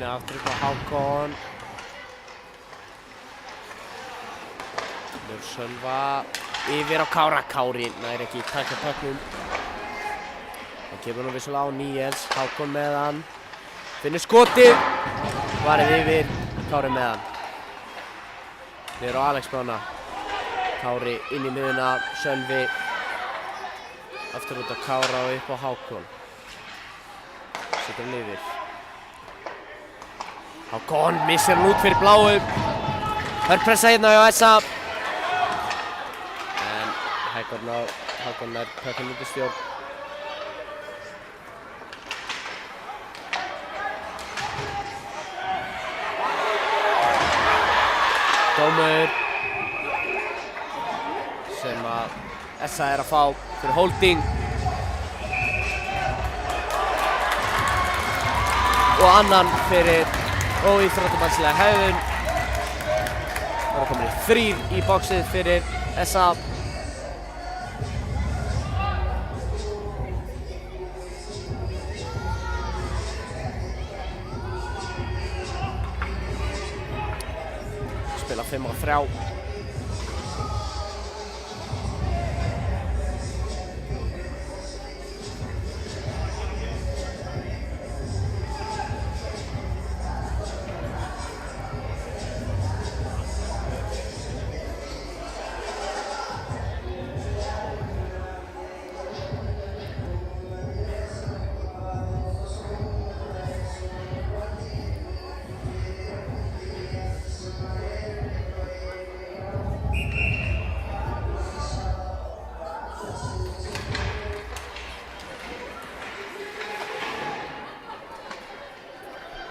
Aftur upp á Hákon. Nú Sölva yfir á Kára. Kári nær ekki taka pöknum. Það kemur nú vissulega á Níels. Hákon með hann. Finnur skotið. Varið yfir. Kári með hann. Niður á Alex Bána. Kári inn í miðuna. Sölvi. Aftur út á Kára og upp á Hákon. Setur hann yfir. Hákon missir hann út fyrir bláu. Hörpressa hérna hjá SA. En Hákon nær pökun út í stjórn. Dómur sem að SA að fá fyrir holding. Og annan fyrir óíþróttamannslega hegðun. Það eru komin 3 í boxið fyrir SA. Spila 5-3.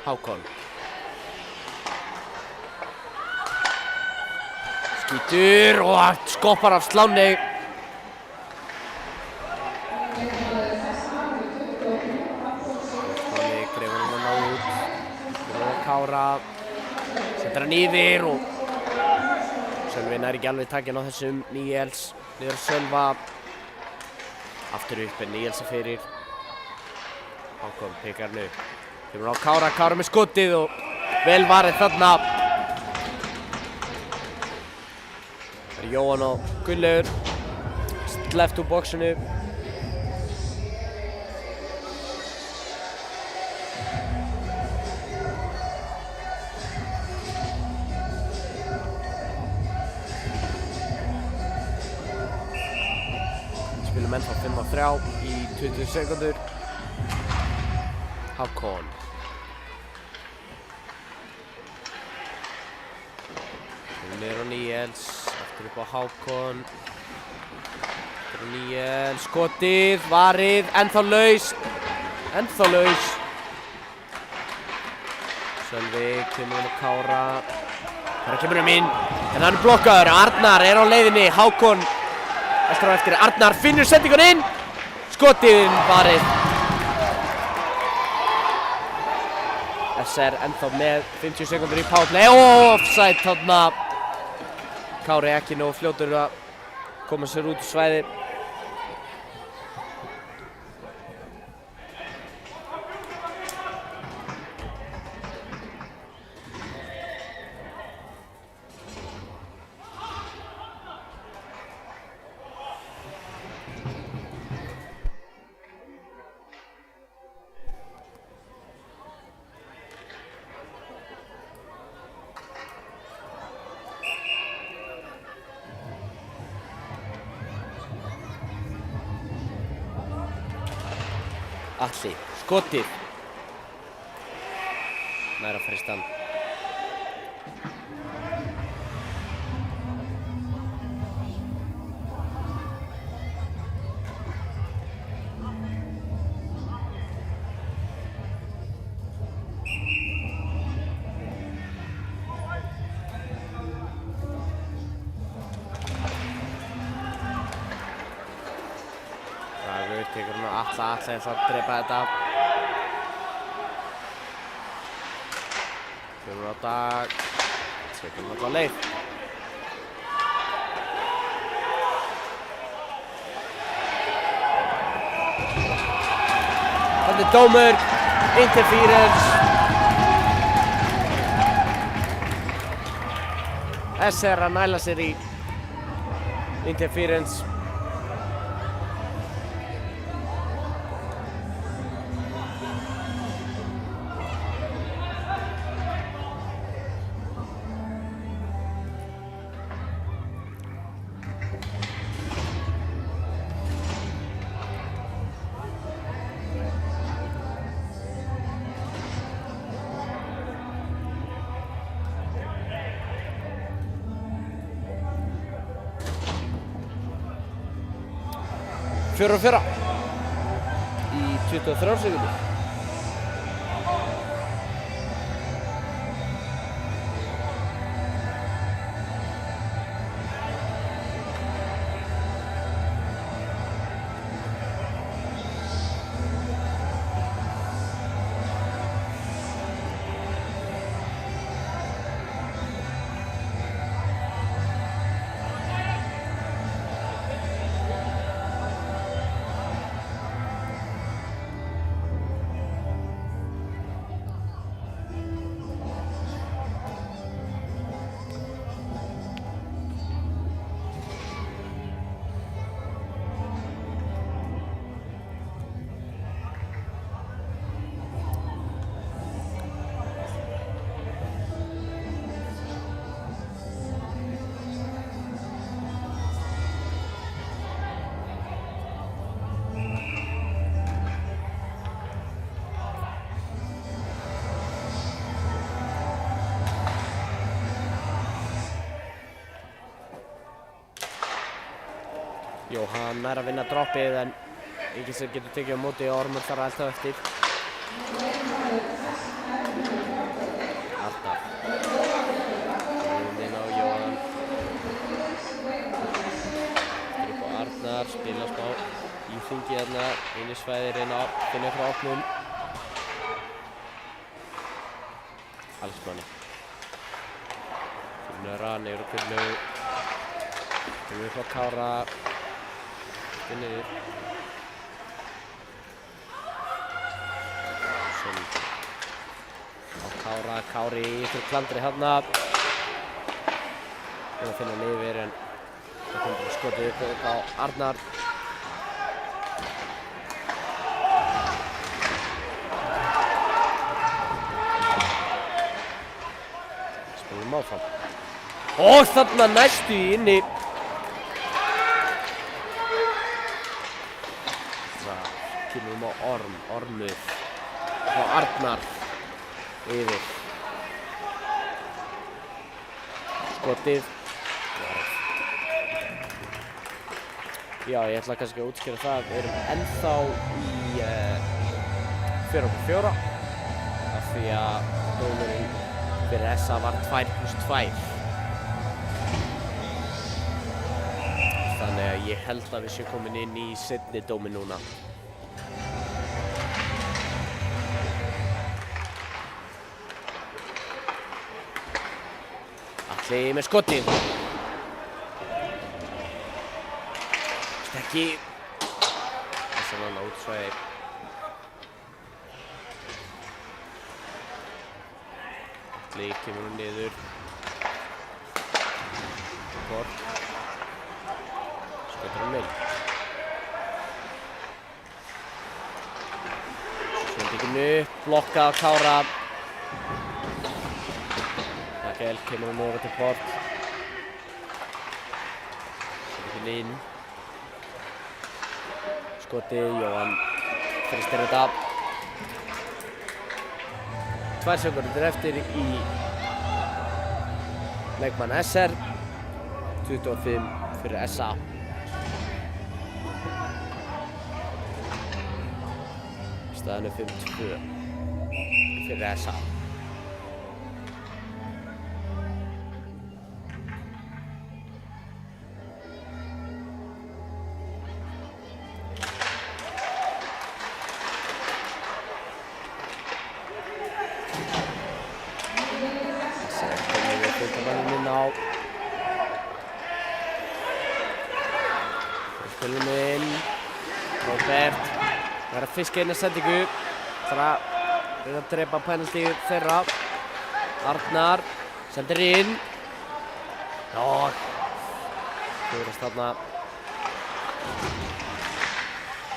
Hákon. Skýtur og skoppar af Sláni. Sláni greifur hann út. Og Kára setur hann yfir og Sölvi nær ekki alveg takinn á þessum. Níels niður á Sölva. Aftur upp en Níels fyrir. Hákon pekar hann upp. Kemur á Kára. Kára með skotið og vel varið þarna. Það er Jóhann og Gunnlaugur. Sleppt úr boxinu. Spilum ennþá 5-3 í 20 sekúndur. Hákon. Niður á Níels, aftur upp á Hákon. Aftur á Níels, skotið, varið, ennþá laus. Sölvi kemur á Kára. Kára kemur inn, en hann er blokkaður. Arnar er á leiðinni, Hákon eftir á eftir. Arnar finnur sendingun inn. Skotið, varið. SR ennþá með 50 sekundur í powerplay. Offside þarna. Kári ekki nógu fljótur að koma sér út úr svæði. Atli, skotið. Nær að fara í stand. Dagur tekur hún á Atla eins og að drepa þetta. Kemur á Dag. Tekur hún alla leið. Þetta er dómur. Interference. SR að næla sér í interference. Fjóra og fjóra í 23 sekundur. Jóhann nær að vinna droppið en ekki sem getur tekið á móti og Ormur þarf alltaf eftir. Arnar. Inn á Jóhann. Fyrir upp á Arnar, spila smá í þungi þarna, inn í svæði, reyna að finna frá opnum. Alex Manni. Finnur að niður og Kullu. Finnur frá Kára. Niður. Svona á Kára, Kári í ykkur klandri hérna. Að finna hann yfir en það kom bara skotið upp á Arnar. Spilum áfram. Og þarna næstu inni. Kynum á Ormur og Arnar yfir. skotið. Já, ég ætla kannski að útskýra það. Við erum ennþá í 4x4 af því að dómurinn fyrir SA var 2+2. Þannig að ég held að við séum komin inn í seinni dómi núna. Atli með skotið. Stekki. Þess að hann útsvæði. Atli kemur hún niður. Bort. Skotur hann inn. Svendikinn upp, blokkað á Kára. Rakel kemur hann niður til Bort. Svendikinn inn. Skotið, Jóhann fristir þetta. 2 sekúndur eftir í leikmann SR. 25 fyrir SA. Staðan er 5-2 fyrir SA. Spilum inn. Robert. Það er að fiska inn að sendingu. Það er að reyna að drepa penalty þeirra. Arnar. Sendir inn. Já. Fjórast þarna.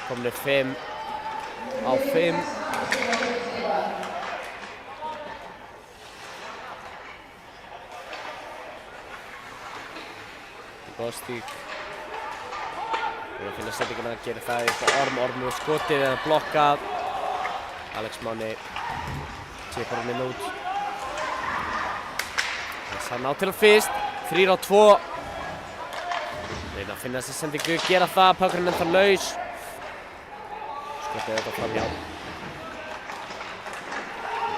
Komnir 5 á 5. Bostík. Við erum að finna sendinguna að gera það eitthvað Orm með skotið eða blokkað. Alex Máni tjekar hann inn út. Þess að ná til hann fyrst. 3-2. Reyna að finna þessa sendingu, gera það. Pökkurinn ennþá laus. Skotið þetta framhjá.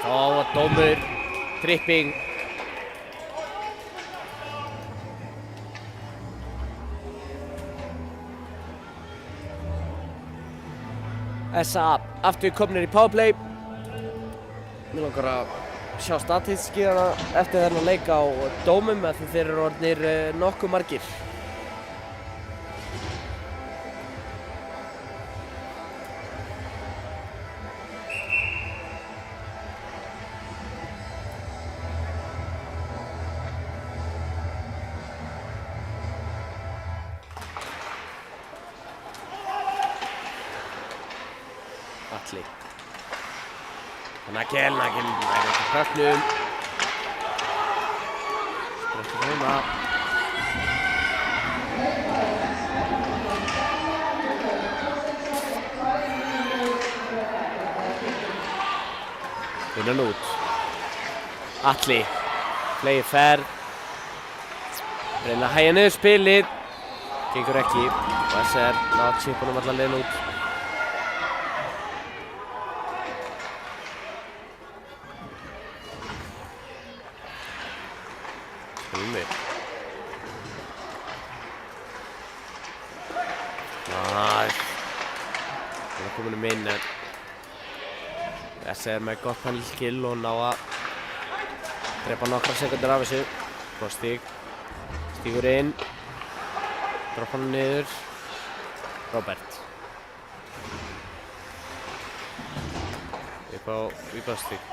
Þá var dómur. Tripping. SA aftur komnir í powerplay. Mér langar að sjá statístíkina eftir þennan leik á dómum af því þeir eru orðnir nokkuð margir. Atli. Nagel væri ekki höfnum. Sprettur núna. Innan út. Atli. Fleigi ferð. Reyna að hægja niður spilið. Gengur ekki. Og SR nátt chipunum allar leiðin út. Það er komin inn en SR með gott penalty og ná að drepa nokkra sekundur af þessu. Bostík stígur inn, droppa hann niður. Robert upp á Bostík.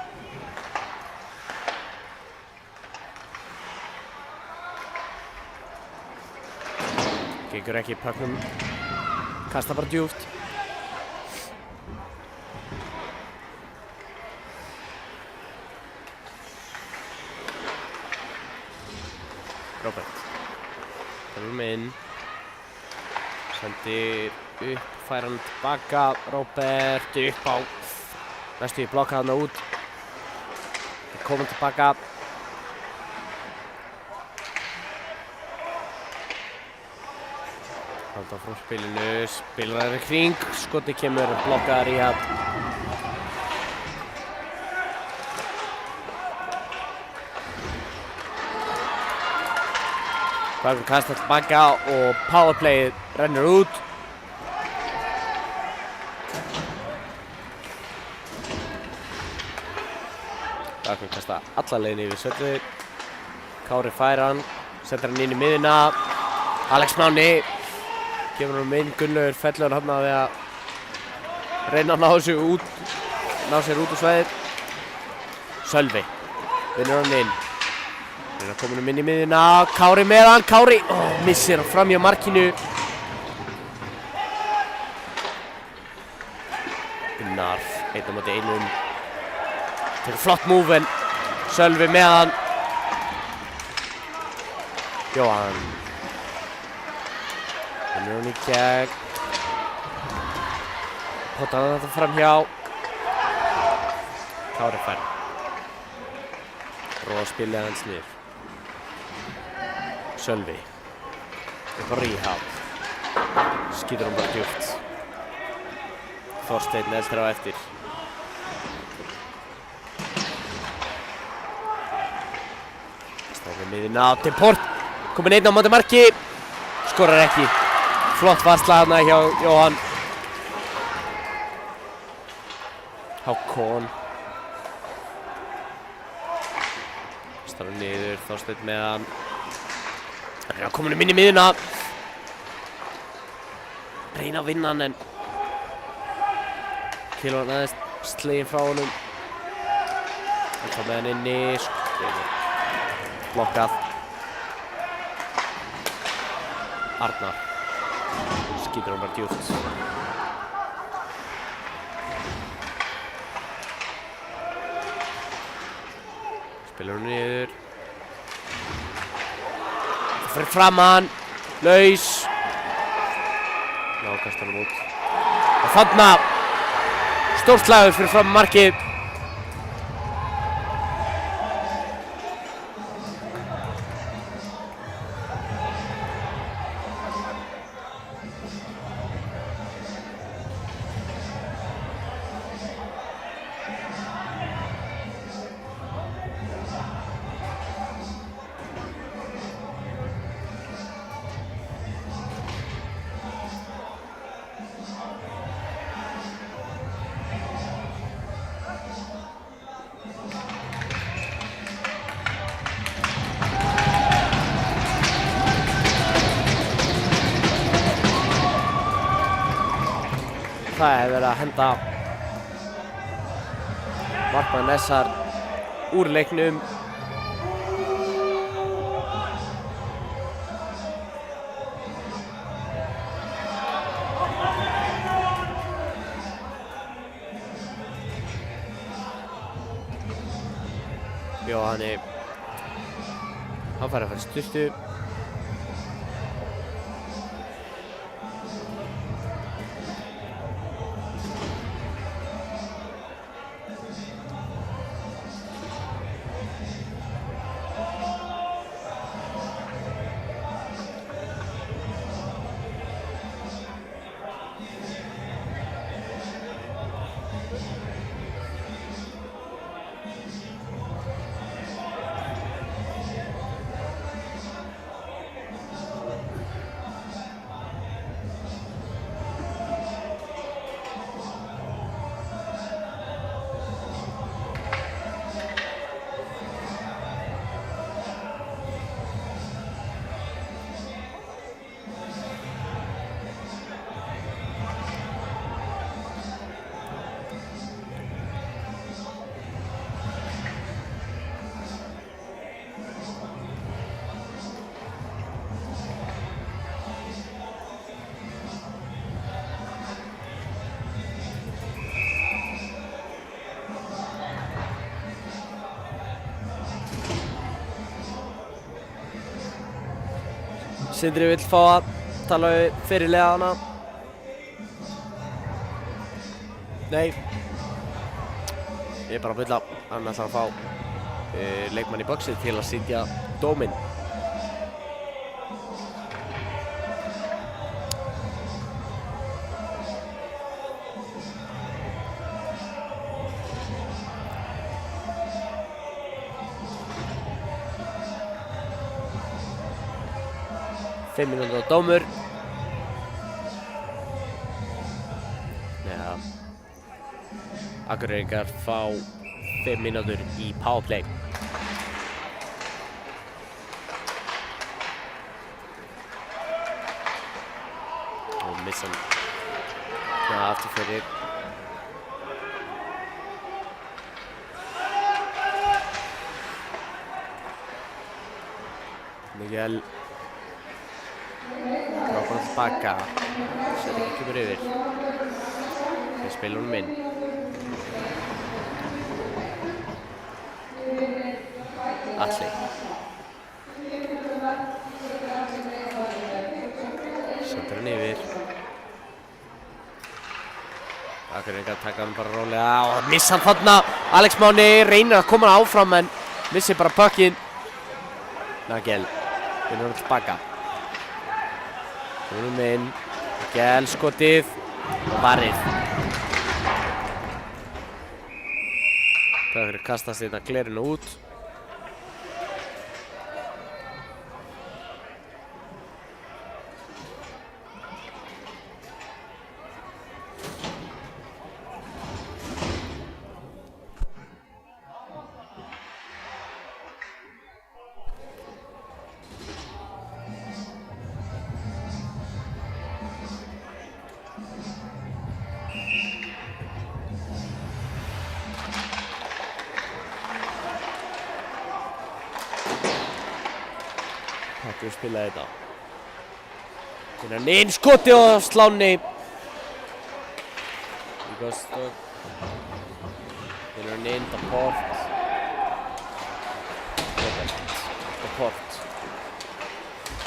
Gengur ekki, Pökkum kasta bara djúpt. Robert Tölum inn. Sendir upp, fær hann tilbaka. Robert upp á næstu í blokka hann út. Komum tilbaka. Halda frá spilinu, spilar í kring, skoti kemur, blokkaðar í hatt. Bakgrunn kastar tilbaka og powerplayið rennur út. Bakgrunn kastar alla leiðina yfir Sölvi. Kári fær hann, setur hann inn í miðjuna. Alex Máni gefur hann inn, Gunnlaugur fellur hann við að reyna að ná sér út úr svæðið. Sölvi vinnur hann inn. Reyna að koma hann inn í miðjuna, Kári með hann, Kári missir hann fram hjá markinu. Gunnar, 1-1. Tekur flott múf en Sölvi með hann. Jóhann. Vinnur hann í gegn. Potar hann þetta fram hjá. Kári fær. Róa spilið hans niður. Sölvi. Upp á Ríhab. Skýtur hann bara djúpt. Þorsteinn eldur á eftir. Stæði miðjuna á Deport. Kominn einn á móti marki. Skorar ekki. Flott varsla þarna hjá Jóhann. Hákon. Starf niður, Þorsteinn með hann. Hann er komin inn í miðjuna. Reyna að vinna hann en Kilvan aðeins sleginn frá honum. Hann kom með hann inni. Blokkað. Arnar. Skýtur hann bara djúpt. Spilar hann niður. Það fyrir fram hann. Laus. Ná, kastar hann út. Og þarna. Stórt slagur fyrir fram markið. Það hefur verið að henda markmann Nessar úr leiknum. Jóhanni, hann fær að fara styrtu. Sindri vill fá að tala við fyrirliðana. Nei. Ég er bara að bulla. Hann ætlar að fá leikmann í boxið til að sitja dóminn. 5 mínútur á dómur. Já. Akureyringar fá 5 mínútur í powerplay. Og missa hann. Já, aftur fyrir. Miguel. Drápar hann tilbaka. Setting kemur yfir. Þeir spila honum inn. Atli. Setur hann yfir. Akureyringar taka hann bara rólega og missa hann þarna. Alex Máni reynir að koma hann áfram en missir bara puckinn. Nagel. Finnur hann tilbaka. Honum inn. Nagel skotið. Varið. Akureyringar kastast þetta glerinu út. Við spilaði þetta. Finnur hann inn, skoti og sláni. Finnur hann inn, Daport. Daport.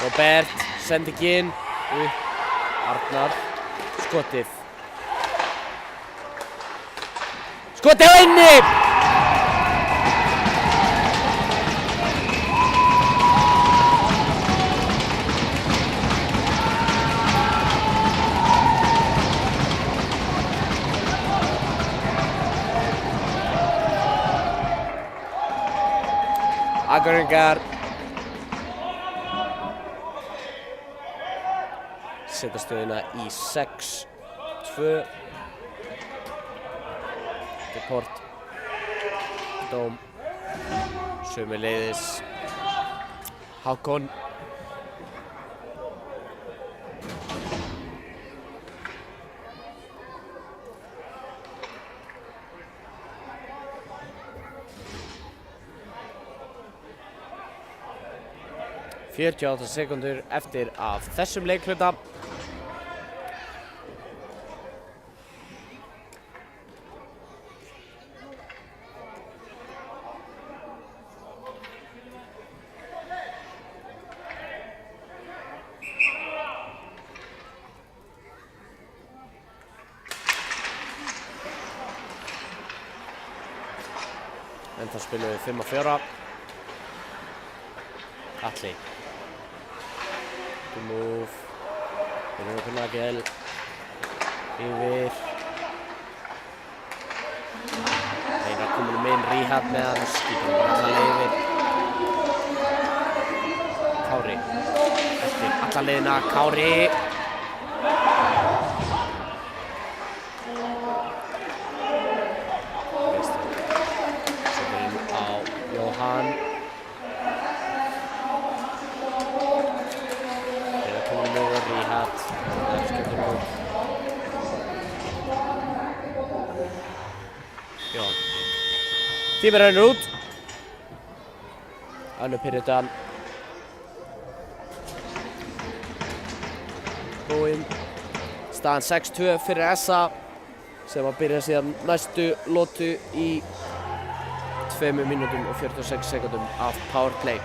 Robert, sendingin. Upp. Arnar. Skotið. Skotið á inni! Akureyringar setja stöðuna í 6-2. Deport. Dóm. Sömuleiðis. Hákon. Fjörutíu og 8 sekúndur eftir af þessum leikhluta. En þá spilum við 5-4. Atli. Good move. Finnur upp Nagel. Yfir. Einar komin inn, Rehab með hann. Skýtur hann alla leið yfir. Kári. Eftir alla leiðina. Kári. Setur inn á Jóhann. Tíminn rennur út. Önnur pyrrutan. Búinn. Staðan 6-2 fyrir SA sem að byrja síðan næstu lotu í 2 mínútum og 46 sekúndum af powerplay.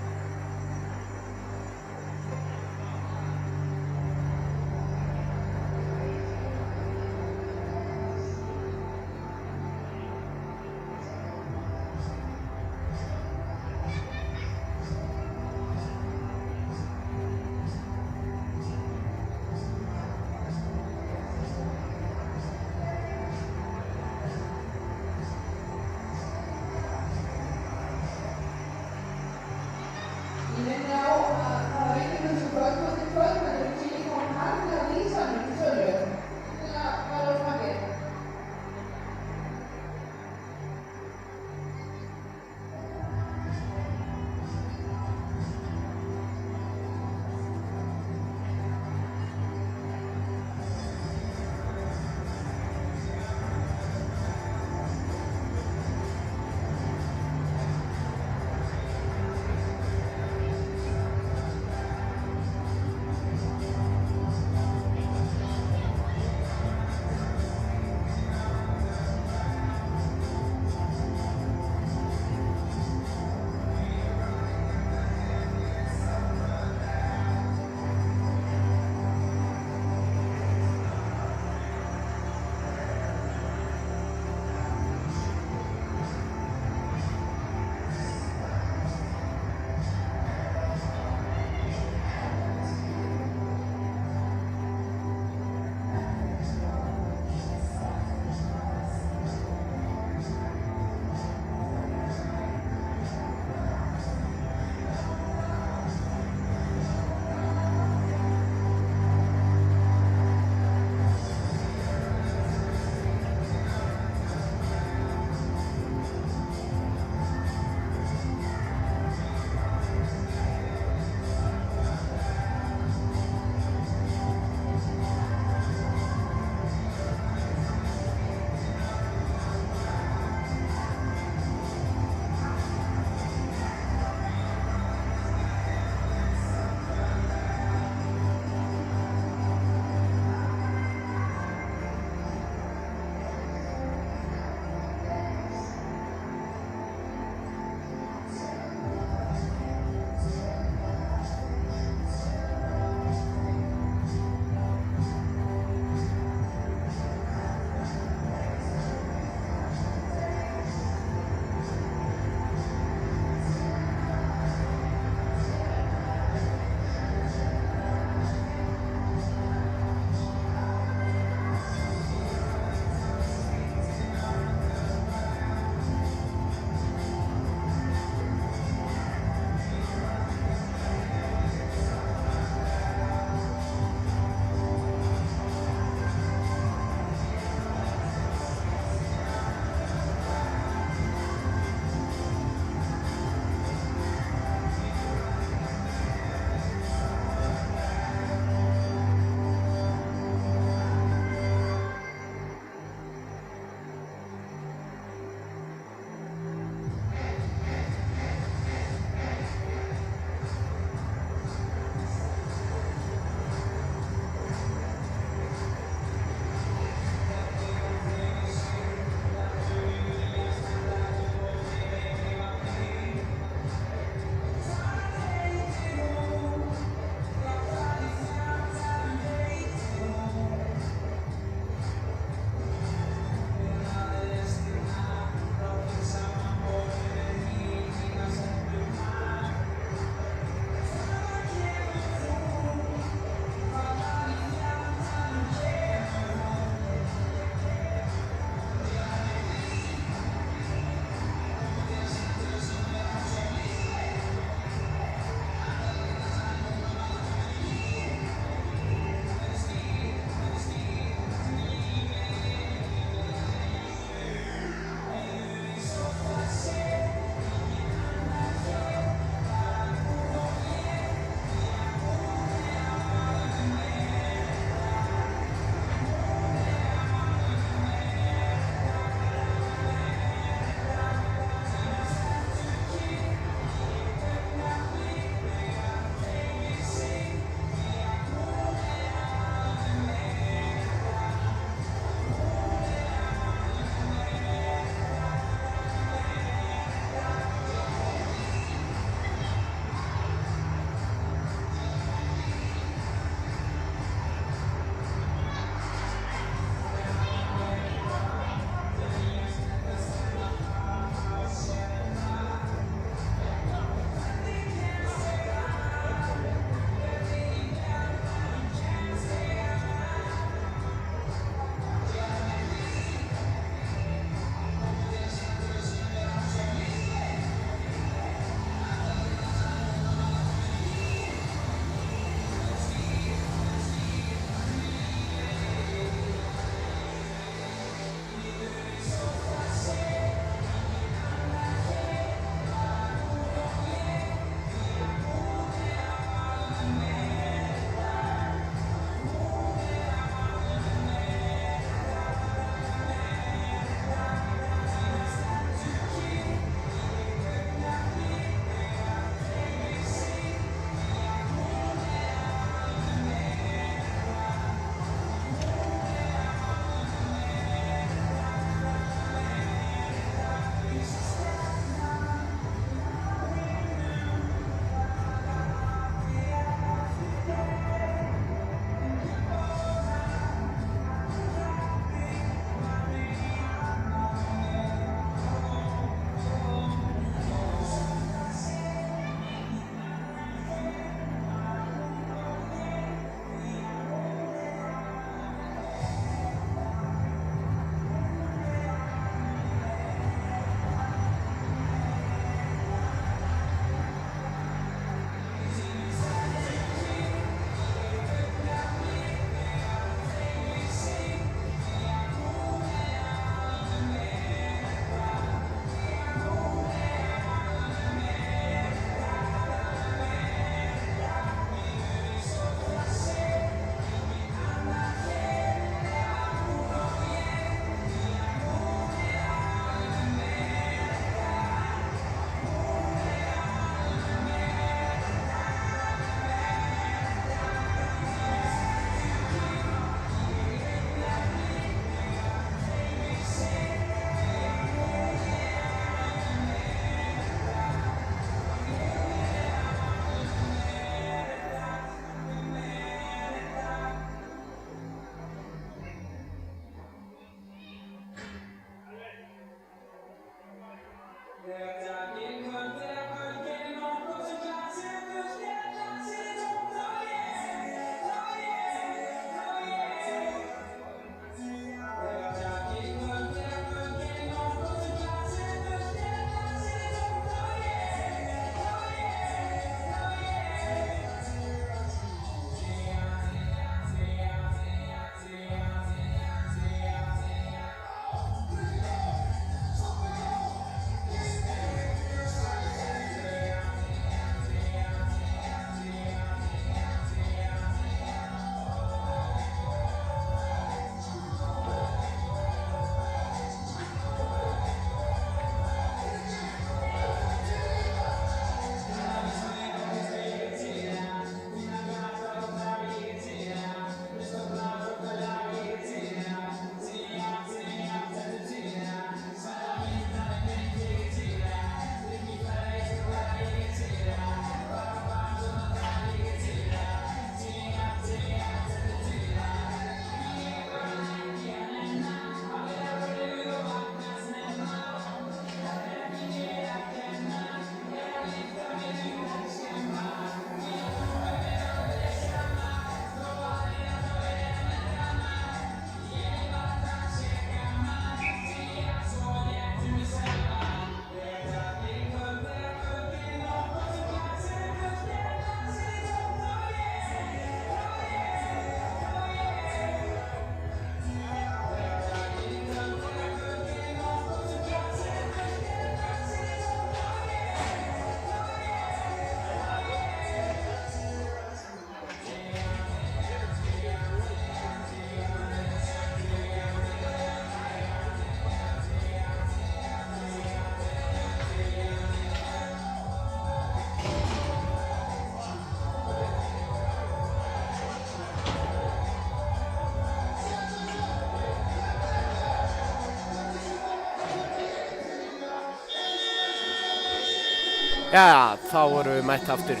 Já, þá vorum við mætt aftur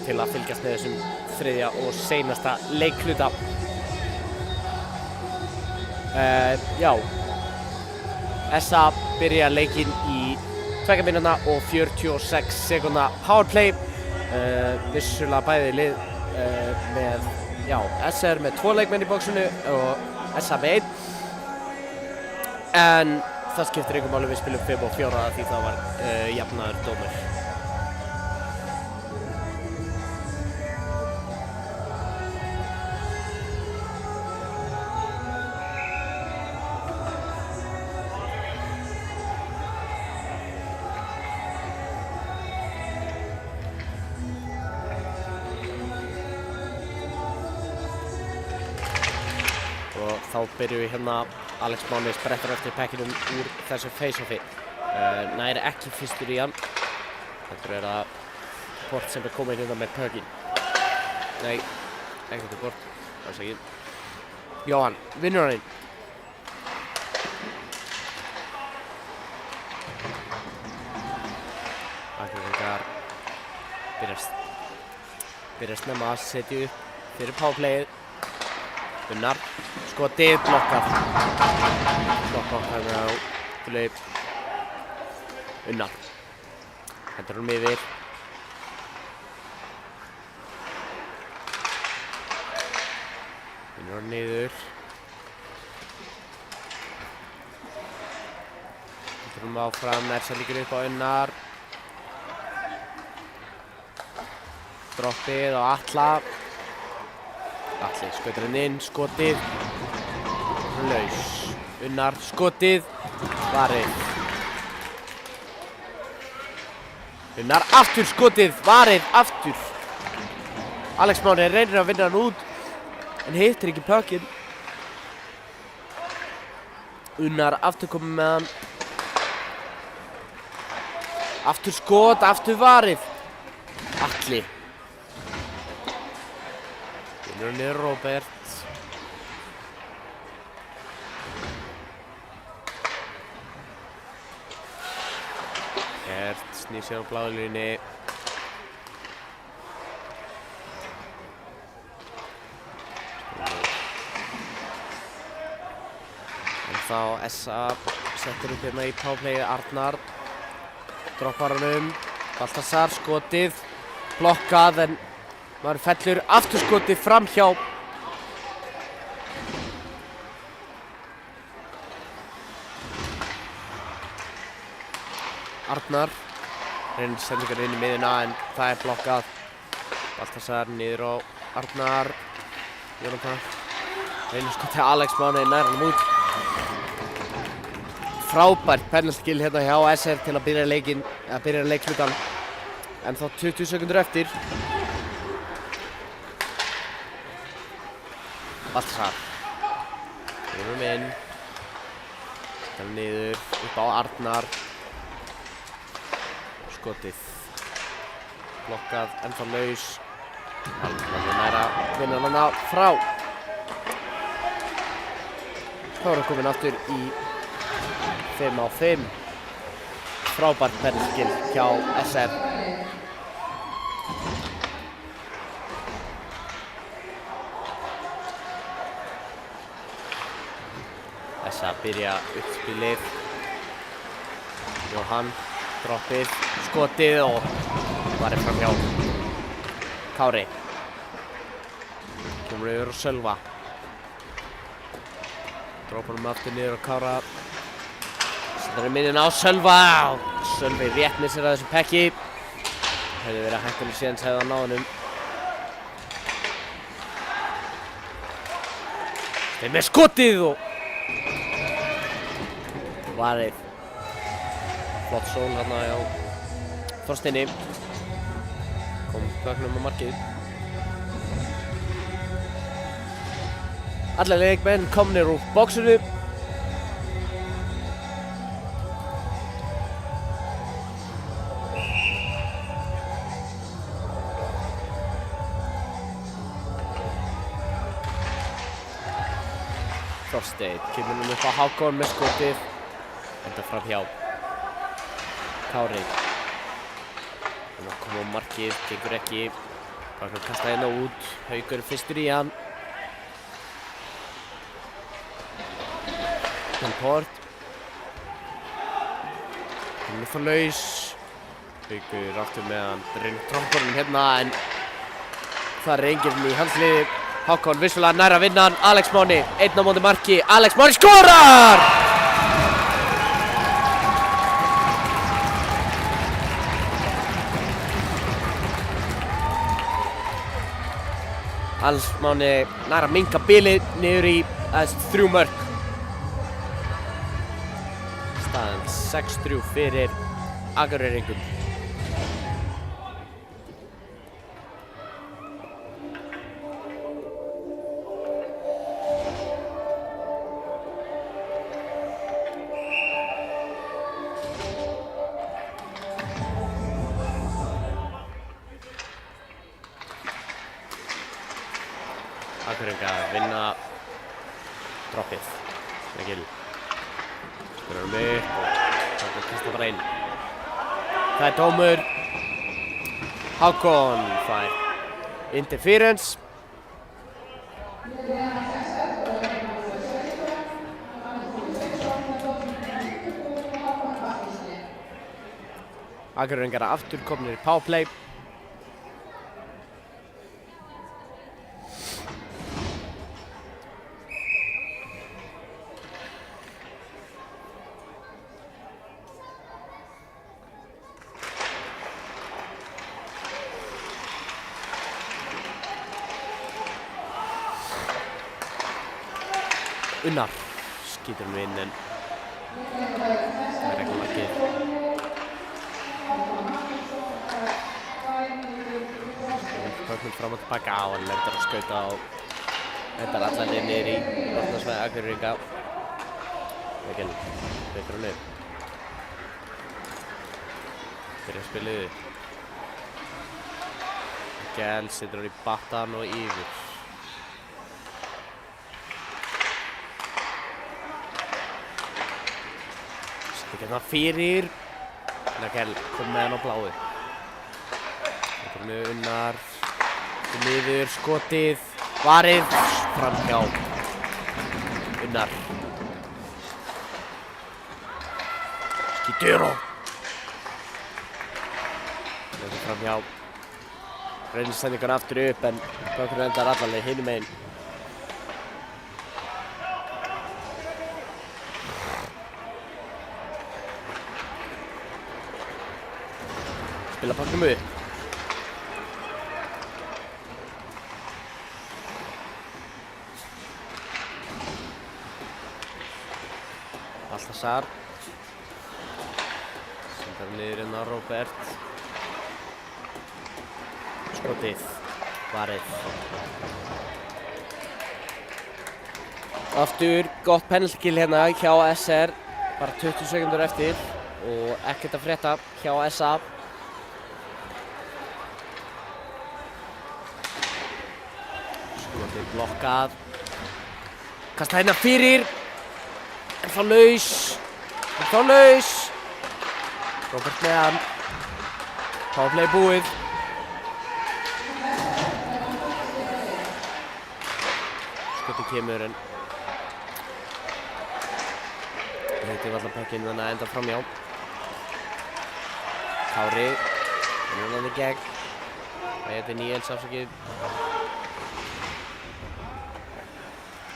til að fylgjast með þessum þriðja og seinasta leikhluta. Já, SA byrja leikinn í 2 mínútna og 46 sekúndna powerplay. Vissulega bæði lið með, já, SR með 2 leikmenn í bóksinu og SA með 1. En það skiptir engu máli, við spilum 5 og 4 því það var jafnaður dómur. Og þá byrjum við hérna. Alex Máni sprettur eftir pekkinum úr þessu face-offi. Næri ekki fyrstur í hann. Þetta það Port sem komið hérna með pökin. Nei, ekkert Port. Ásækinn. Jóhann, vinnur hann inn. Akkurýtingar byrjast snemma að setja upp fyrir powerplayið. Unnar, skotið, blokkað. Blokkað á hlaup. Unnar. Hendur hún yfir. Vinnur hann niður. Hendur hún áfram, Ersa líkur upp á Unnar. Droppið á Atla. Atli skautar hann inn, skotið, laus, Unnar, skotið, varið. Unnar, aftur skotið, varið, aftur. Alex Máni reynir að vinna hann út, en hittir ekki pökinn. Unnar, aftur komið með hann. Aftur skot, aftur varið. Atli. Vinnur niður Robert. Gert snýr sér á bláu línunni. En þá SA Settur upp hérna í powerplayið Arnar. Droppar hann Baltasar, skotið. Blokkað en maður fellur aftur skotið framhjá. Arnar. Reynir sendingar inn í miðjuna en það blokkað. Baltasar niður á Arnar. Jónatan. Reynir skotið Alex Máni nær hann út. Frábært penalty-kill hérna hjá SR til að byrja leiklutan. En þá 20 sekundur eftir. Baltasar. Við inn. Settar niður upp á Arnar. Skotið. Blokkað, ennþá laus. Alveg næra vinna hana frá. Þá erum við komin aftur í 5-5. Frábært penalty-kill hjá SR. Þess að byrja uppspilið. Jóhann, droppið, skotið og varði fram hjá Kári. Kemur yfir á Sölva. Droppar hann aftur niður á Kára. Settar hann miðjuna á Sölva. Sölvi rétt missir að þessu pekki. Hefði verið hættuleg síðan hefði hann náð honum. Þeir með skotið og varið. Flott sól hérna hjá Þorsteini. Kom bögnum á markið. Allir leikmenn komnir úr bóksinu. Þorsteinn kemur nú upp á Hákon með skotið. Enda fram hjá Kári. Þannig að koma á markið, gengur ekki. Bara kasta hérna út. Haukur fyrstur í hann. Port. Hann er það laus. Haukur aftur með hann. Reynir tromparinn hérna en það er enginn í hans liði. Hákon vissulega nær að vinna hann. Alex Máni, 1 á móti marki. Alex Máni skorar! Alex Máni nær að minnka bilið niður í 3 mörk. Staðan 6-3 fyrir Akureyringum. Akureyringar vinna droppið. Egil skurður upp og það kasta bara inn. Það er dómur. Hákon fær interference. Akureyringar aftur komnir í powerplay. Unnar skýtur hann inn en það er ekki markið. Bögnum fram og tilbaka á hann lendir að skauta og endar allan niður í vörnarsvæði Akureyringa. Egil veitir hann upp. Byrjar spilið. Egil setur hann í battan og yfir. Hérna fyrir. Egil kom með hann á bláu. Unnar niður, skotið, varið, framhjá Unnar. aftur og þetta fram hjá reynir sendingan aftur upp en bökkurinn endar allavega hinum megin. Spila bökkunum upp. Baltasar sendar niður inn á Róbert. Skotið varið. Aftur gott penalty hérna hjá SR, bara 20 sekúndur eftir og ekkert að frétta hjá SA. Skotið blokkað. Kasta hérna fyrir. Ennþá laus. Róbert með hann. Powerplay búið. Skotið kemur en þetta er allan pökkinn þannig að enda framjá. Kári. Núna hann í gegn. Þetta er Níels afsakið.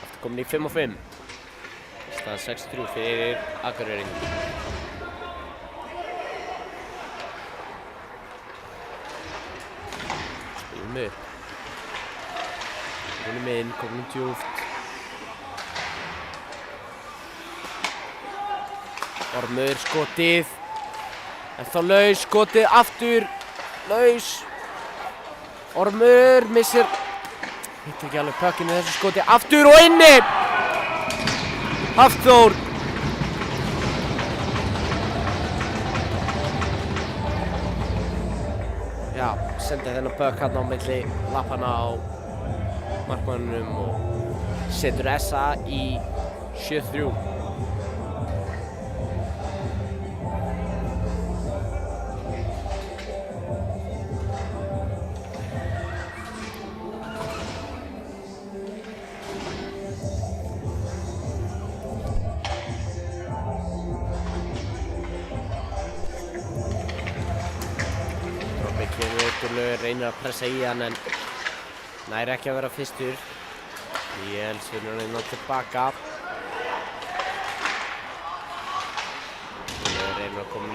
Aftur komin í 5 og 5. Það er 6-3 fyrir Akureyringum. Spilum upp. Spilum inn, komum djúpt. Ormur, skotið. Ennþá laus, skotið aftur. Laus. Ormur missir. Hittir ekki alveg pökkinu þessu skotið. Aftur og inni! Hafþór. Já, sendi þennan pökk hérna á milli lappana á markmannunum og setur SA í 7-3. Reynir að pressa í hann en nær ekki að vera fyrstur. Níels finnur hann inn og tilbaka. Reynir að koma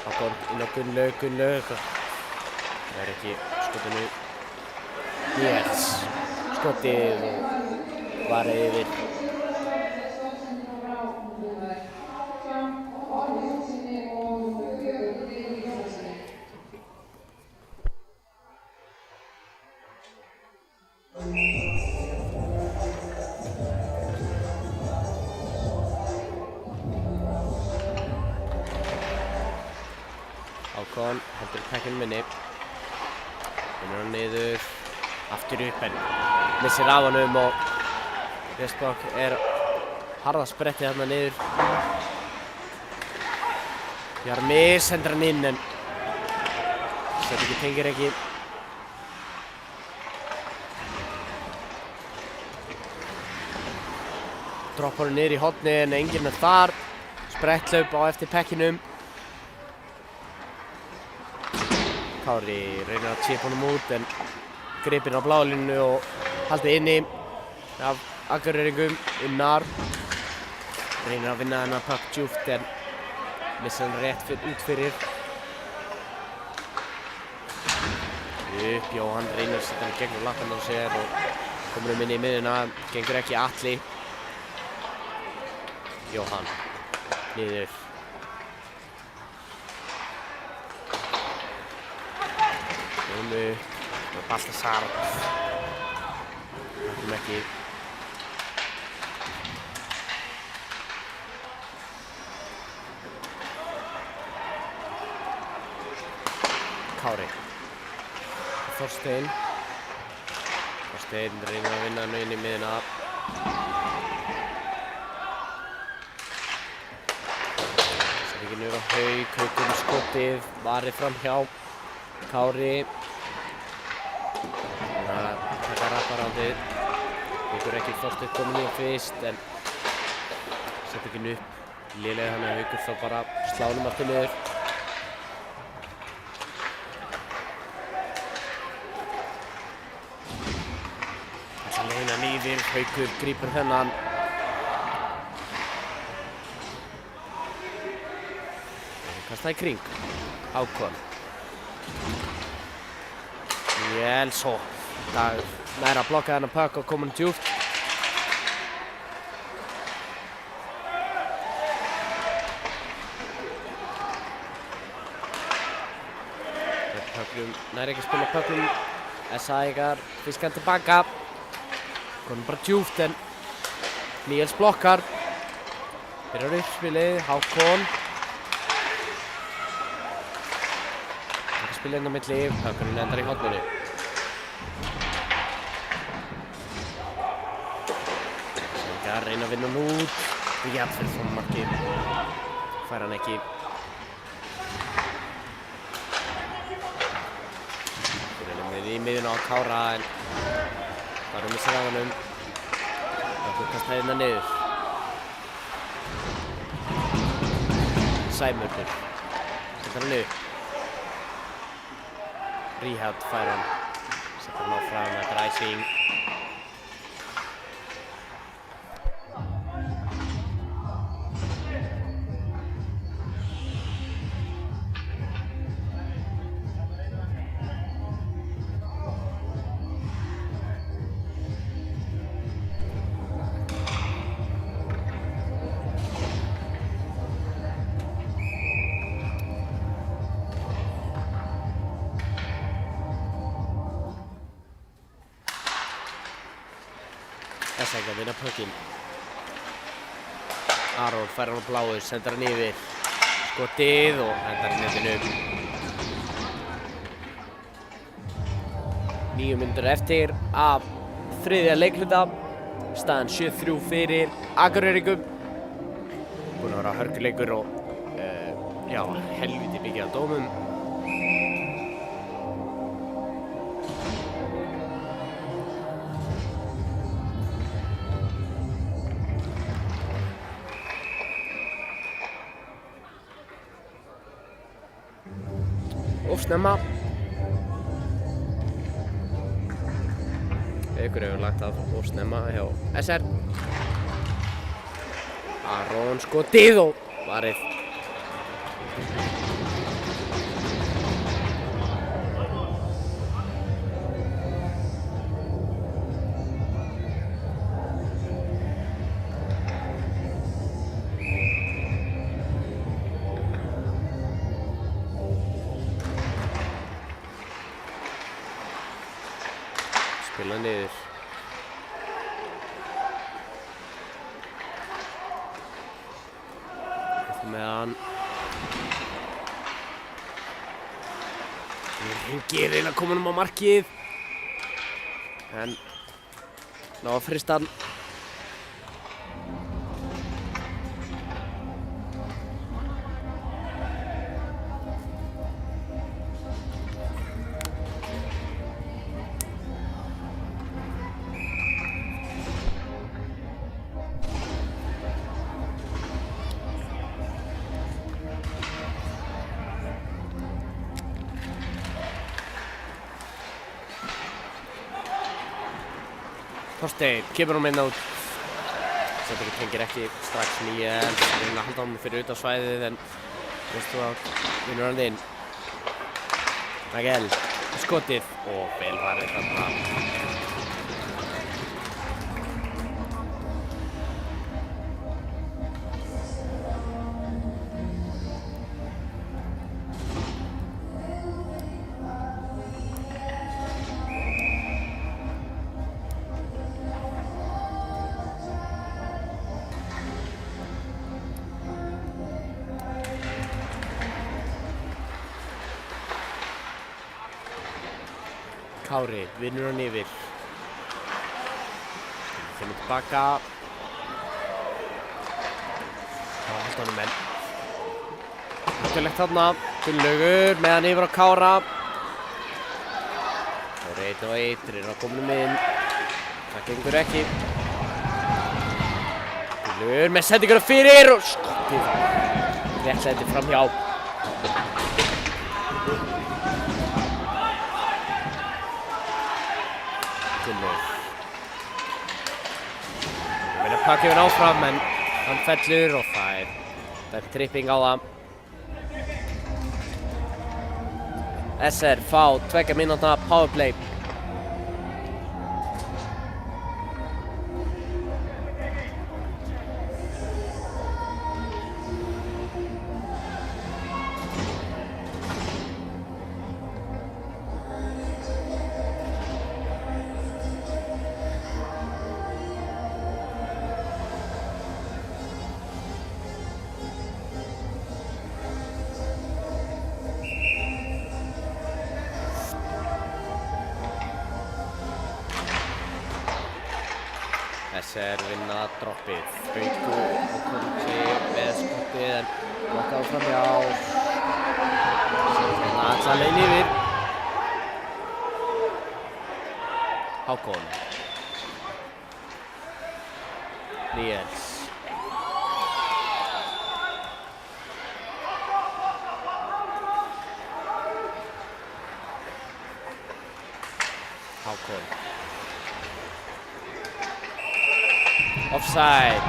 Hákon inn á Gunnlaug. Það er ekki skotinu. Níels. Skotið og varið yfir. Hákon heldur pekkinu minni. Finnur hann niður. Aftur upp en missir af honum og Vestbakk er harða sprettið hérna niður. Bjarmi sendir hann inn en tengir ekki. Droppar hann niður í horni en enginn er þar. Spretthlaup á eftir pekkinum. Kári reynir að chipa honum út en gripinn á bláa línunni og haldið inni af Akureyringum. Unnar reynir að vinna þennan pakk djúpt en missir hann rétt út fyrir. Upp, Jóhann reynir að setja hann gegnum lakkan á sér og komur inn í miðjuna. Gengur ekki Atli. Jóhann niður. Og Baltasar. Það kom ekki. Kári. Þorsteinn reynir að vinna hann inn í miðjuna. Settir niður á Hauk, Haukur skotið, varið framhjá. Kári. Þannig að taka rapparándið. Haukur ekki Þorsteinn kominn í fyrst en settir ekki upp. Lélega hann að Haukur þá bara slánum aftur niður. Þessa leiðina nýðir, Haukur grípur þennan. Kasta í kring. Hákon. Jelsó. Það næra að blokka þennan pakk og koma hann djúpt. Næri ekki að spila pökkum. S.A.I.gar fiskan tilbaka. Konum bara djúpt en Níels blokkar. Byrjar uppspilið, Hákon. Ekki spila inn á milli, Pökkurinn endar í horninu. S.A.I.gar reyna að vinna hann út. Jafnvel frá markið. Fær hann ekki. Í miðjuna á Kára en bara missir af honum. Pökkur kastaði hérna niður. Sæmundur setur hann upp. Ríhad fær hann. Setur hann áfram með Dræsing. S.A.I. að vinna pökkinn. Aron fær hann á bláu, sendir hann yfir. Skotið og hendar netinu. 9 mínútur eftir af þriðja leikhluta. Staðan 7-3 fyrir Akureyringum. Búinn að vera hörkuleikur og já, helviti mikið af dómum. Of snemma. Haukur hefur lagt af of snemma hjá SR. Aron skotið og varið. Spila niður. Þetta með hann. Hringir reyna að koma honum á markið. En ná að frysta hann. Þorsteinn kemur hann inn át. Þetta tengir ekki strax Níels. Reyna að halda hann fyrir utan svæðið en veistu að vinnur hann inn. Nagel skotið og vel varið þarna. Kári vinnur hann yfir. Kemur tilbaka. Það halda honum enn. Hættulegt þarna. Gunnlaugur með hann yfir á Kára. Það er 1-1, reyna að koma inn. Það gengur ekki. Gunnlaugur með sendinguna fyrir og skot. réttlætið fram hjá. Gunnur. Við verðum að pakka yfir áfram en hann fellur og það er tripping á það. SR fá 2 mínútna powerplay. SR vinna droppið. Haukur og Konti með skottið en blokkaðu fram hjá. Hérna alla leið yfir. Hákon. Níels. Hákon. Offside.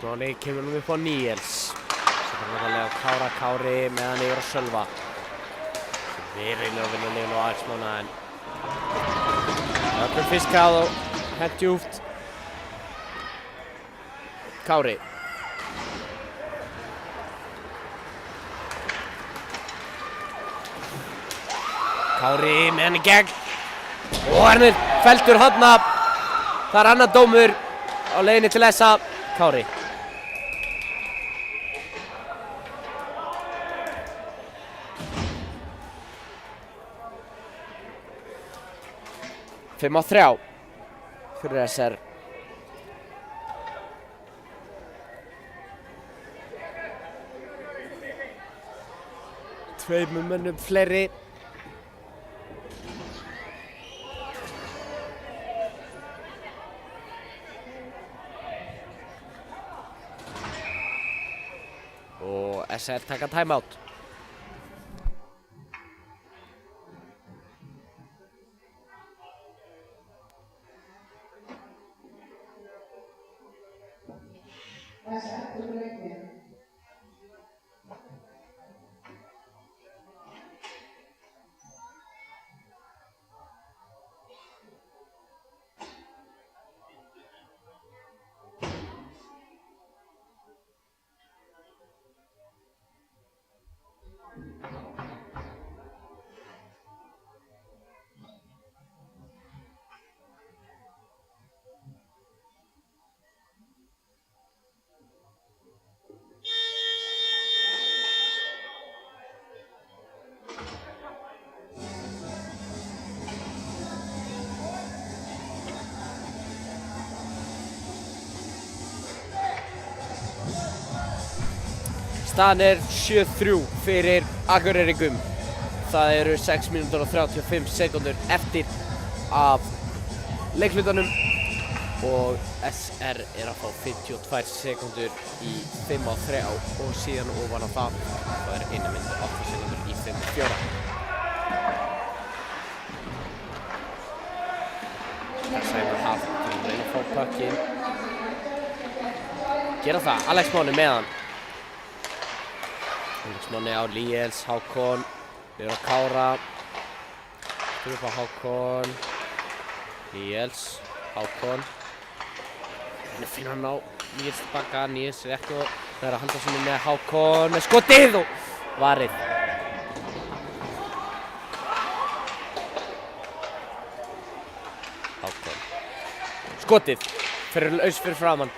Smáni kemur nú upp á Níels. Svo fyrir náttúrulega Kári meðan yfir á Sölva. Við reynum að vinna niður á Smána en öllum fiskað og hent djúpt. Kári. Kári með hann í gegn. Og hann er felldur þarna. Það er annar dómur á leiðinni til þessa. Kári. Fimm á 3 fyrir SR. Tveimur mönnum fleiri. Og SR taka timeout. Staðan er 7-3 fyrir Akureyringum. Það eru 6 mínútur og 35 sekúndur eftir af leiklutanum og SR er að fá 52 sekúndur í 5 á 3 og síðan ofan á það er 1 mínútur og 8 sekúndur í 5 á 4. Það sæmur haft til að reyna að fá puckinn. Gera það, Alex Máni með hann. Alex Máni á Níels, Hákon, yfir á Kára, upp á Hákon, Níels, Hákon, Þannig finnur hann á Níels tilbaka, Níels ekki og það er að halda sinni með Hákon með skotið og varið. Hákon. Skotið, laus fyrir framann.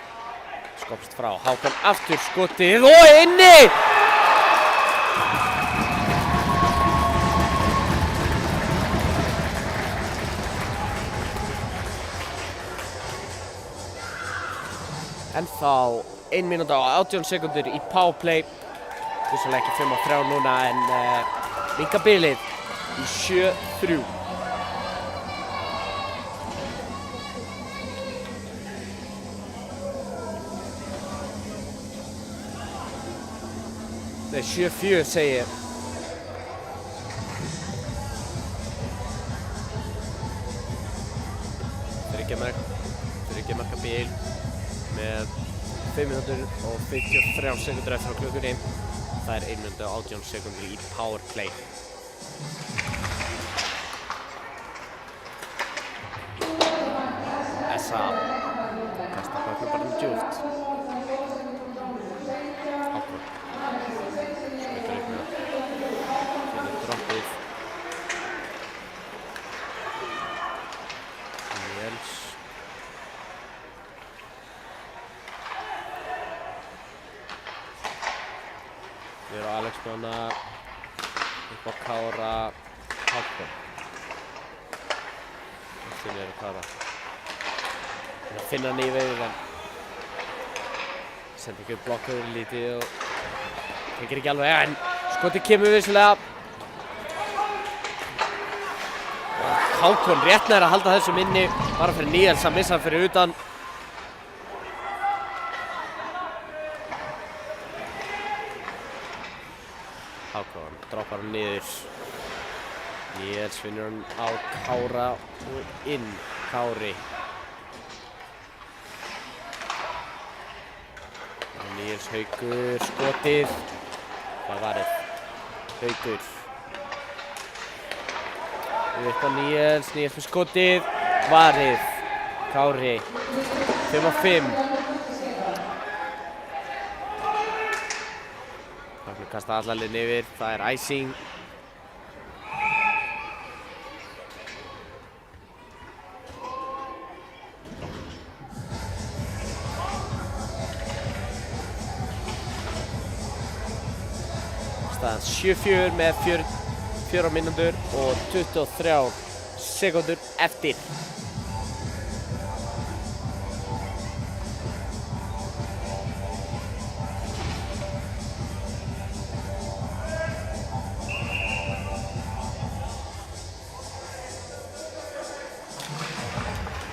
Skopst frá, Hákon aftur skotið og inni! En þá 1 mínúta og 18 sekúndur í powerplay. Vissulega ekki 5-3 núna en minnka bilið í 7-3. Nei, 7-4 segi ég. Þriggja marka bil með 5 mínútur og 53 sekúndur eftir á klukkunni. Það er 1 mínúta og 18 sekúndur í powerplay. SA kastar baknum bara djúpt. Hákon skautar upp með finnur droppið. Níels Niður á Alex með hana, upp á Kára, Hákon. Eftir niður á Kára. Það finna hann í veiðið en sendi ekki upp blokkaður lítið og tekir ekki alveg en skotið kemur vissulega. Hákon rétt nær að halda þessum inni bara fyrir Níels að missa hann fyrir utan. Hákon droppar hann niður. Níels finnur hann á Kára og inn Kári. Níels Haukur skotið. Það varið. Haukur. Upp á Níels með skotið. Varið. Kári. 5-5. Kasta alla liðin yfir, það er icing. Staðan 7-4 með 4 mínútur og 23 sekúndur eftir.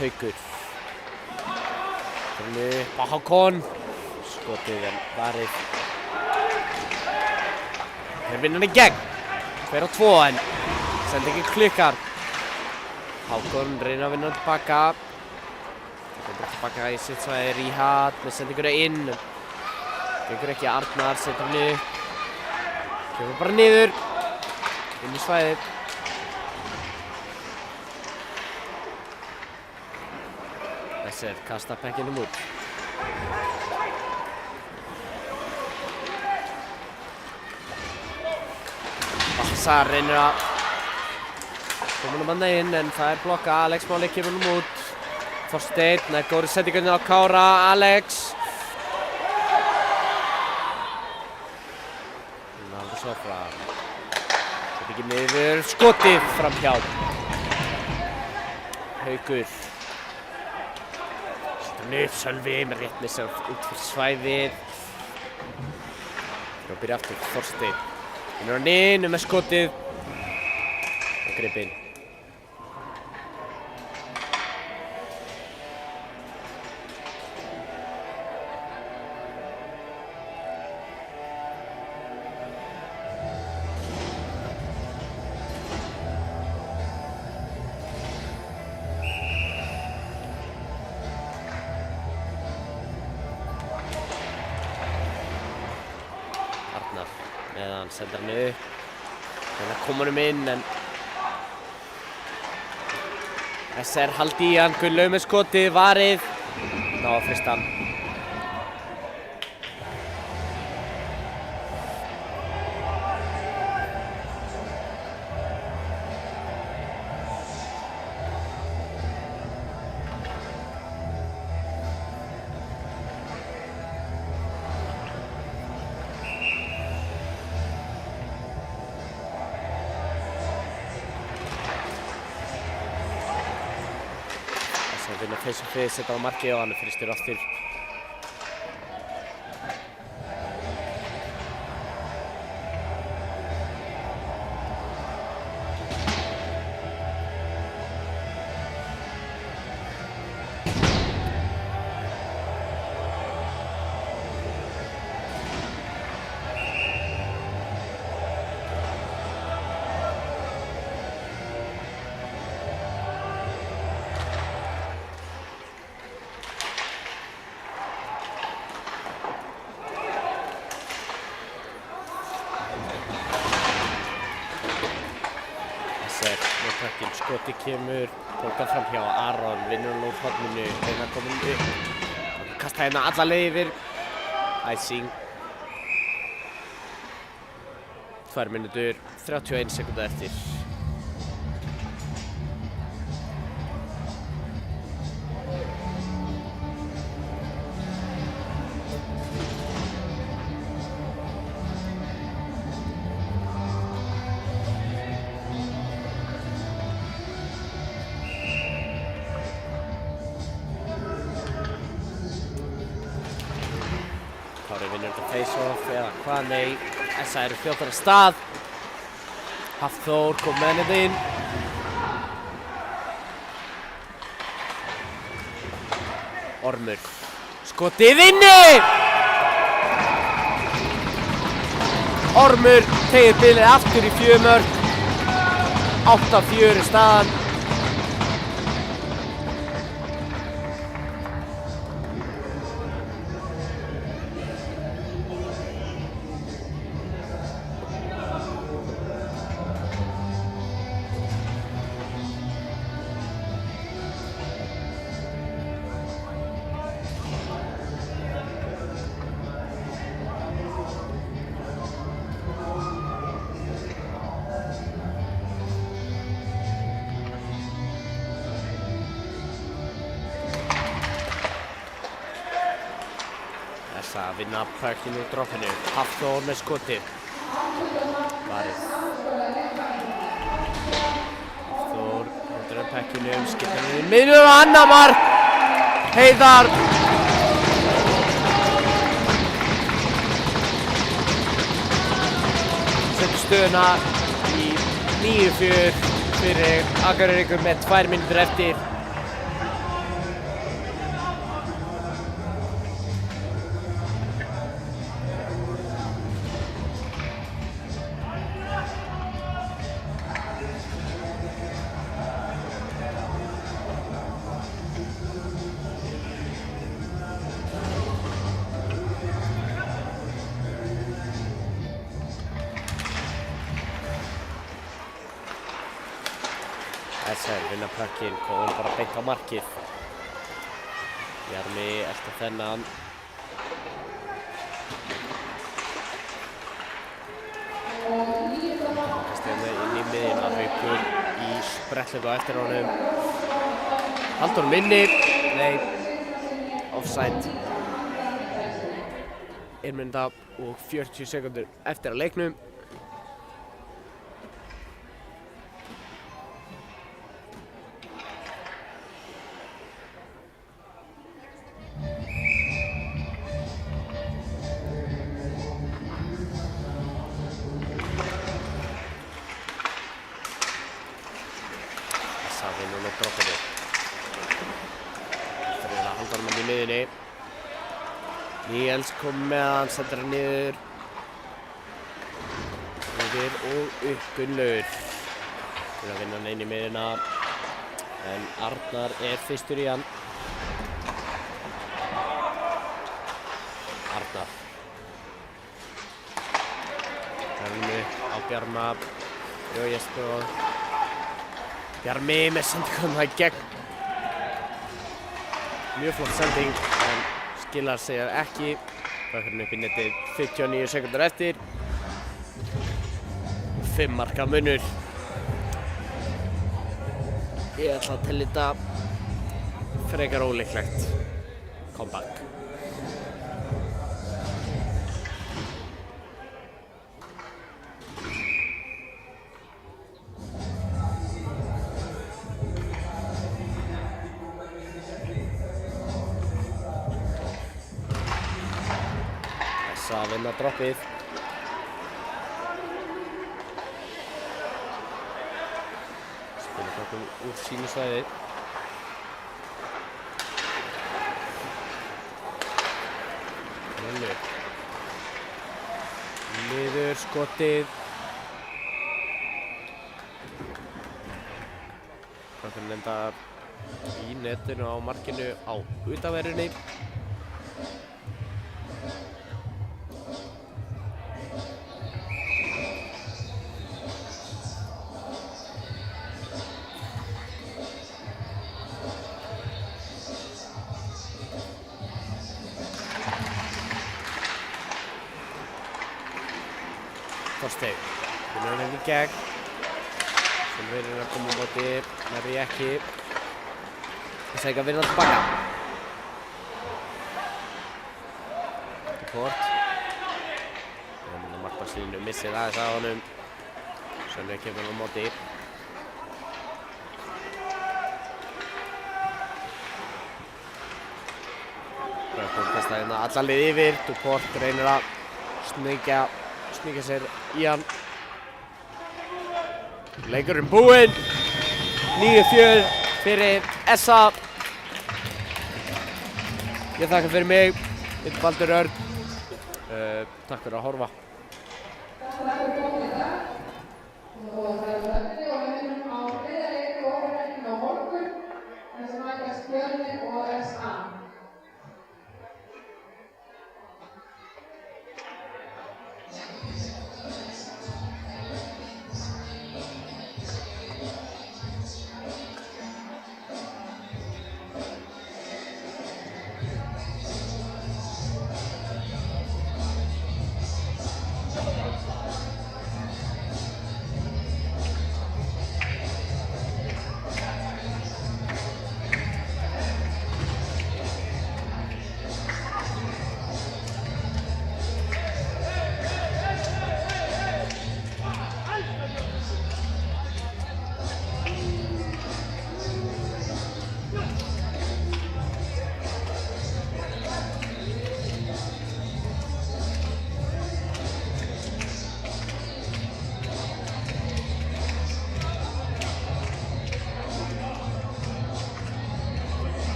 Haukur. Þannig upp á Hákon. Skotið en varið. Þeir vinna hann í gegn. 2-2 en sendi ekki klikkar. Hákon reynir að vinna hann tilbaka. Það kommer tilbaka í sitt svæði Ríhat með sendingunni inn. Gengur ekki Arnar, setur hann upp. Kemur bara niður. Inn í svæðið. Þessi kastar pekkinum út. Balsar reynir að koma hann manna inn en það er blokka. Alex Máli kemur hann út. Þorsteinn, góður sendingunni á Kára. Alex. Náður svo fram. Sett ekki niður. Skotið framhjá. Haukur. Upp Sölvi með rétt missa út fyrir svæðið. Þá byrja aftur Þorsteinn. Finnur hann inn með skotið. Og gripinn. Meðan sendir hann upp. Þannig að koma hann inn en SR haldi í hann. Gunnlaug með skotið, varið. Ná ná að frysta hann. Vinna face to face, setja á markið og hann frystir aftur. Skoti kemur, tóka fram hjá Aron, vinnur hann úr horninu, reyna að koma upp. Kasta hérna alla leið yfir. Icing. 2 mínútur, 31 sekúnda eftir. Vinnur þetta face-off eða hvað, nei, SA eru fljótar af stað. Hafþór kom með henni inn. Ormur, skotið inni! Ormur tegir bilið aftur í 4 mörk. 8-4 er staðan. að vinna puckinu úr droppinu. Hafþór með skotið. Varið. Hafþór hundur að puckinu, skiptar hann í miðjum og annað mark. Heiðar. Setur stöðuna í 9-4 fyrir Akureyringur með 2 mínútur eftir. SR vinna puckinn, komum bara beint á markið. Bjarmi elta þennan. Kastina inn í miðjuna, Haukur í spretthlaup á eftir honum. Halldór minni, nei, offside. 1 mínúta og 40 sekúndur eftir að leiknum. Vinnur með droppinu. Eftir að halda hann í miðjunni. Níels kom með hann, sendir hann niður. Yfir og upp Gunnlaugur. Til að vinna hann inn í miðjuna. En Arnar er fyrstur í hann. Arnar. Bjarmi á Bjarma. Jesper. Bjarmi með sendinguna í gegn. Mjög flott sending skilar segja ekki. Bökkurinn upp í netið 59 sekúndur eftir. 5 marka munur. Ég ætla að telja þetta frekar ólíklegt comeback. Þess að vinna droppið. Spilir þokkum úr sínu svæði. Niður skotið. Bökkurinn endar í netinu á markinu á utanverðinni. Þorsteinn, vinnur henni í gegn. Sölvi að koma á móti, nærri ekki. Þess að vinna tilbaka. Kort. Markmannsínu missir aðeins að honum. Sölvi kemur á móti. Bökkur kastar hérna alla lið yfir. Kort reynir að sníkja sér í hann. Leikurinn búinn. 9-4 fyrir SA. Ég þakka fyrir mig. Ég heiti Baldur Örn. Takk fyrir að horfa.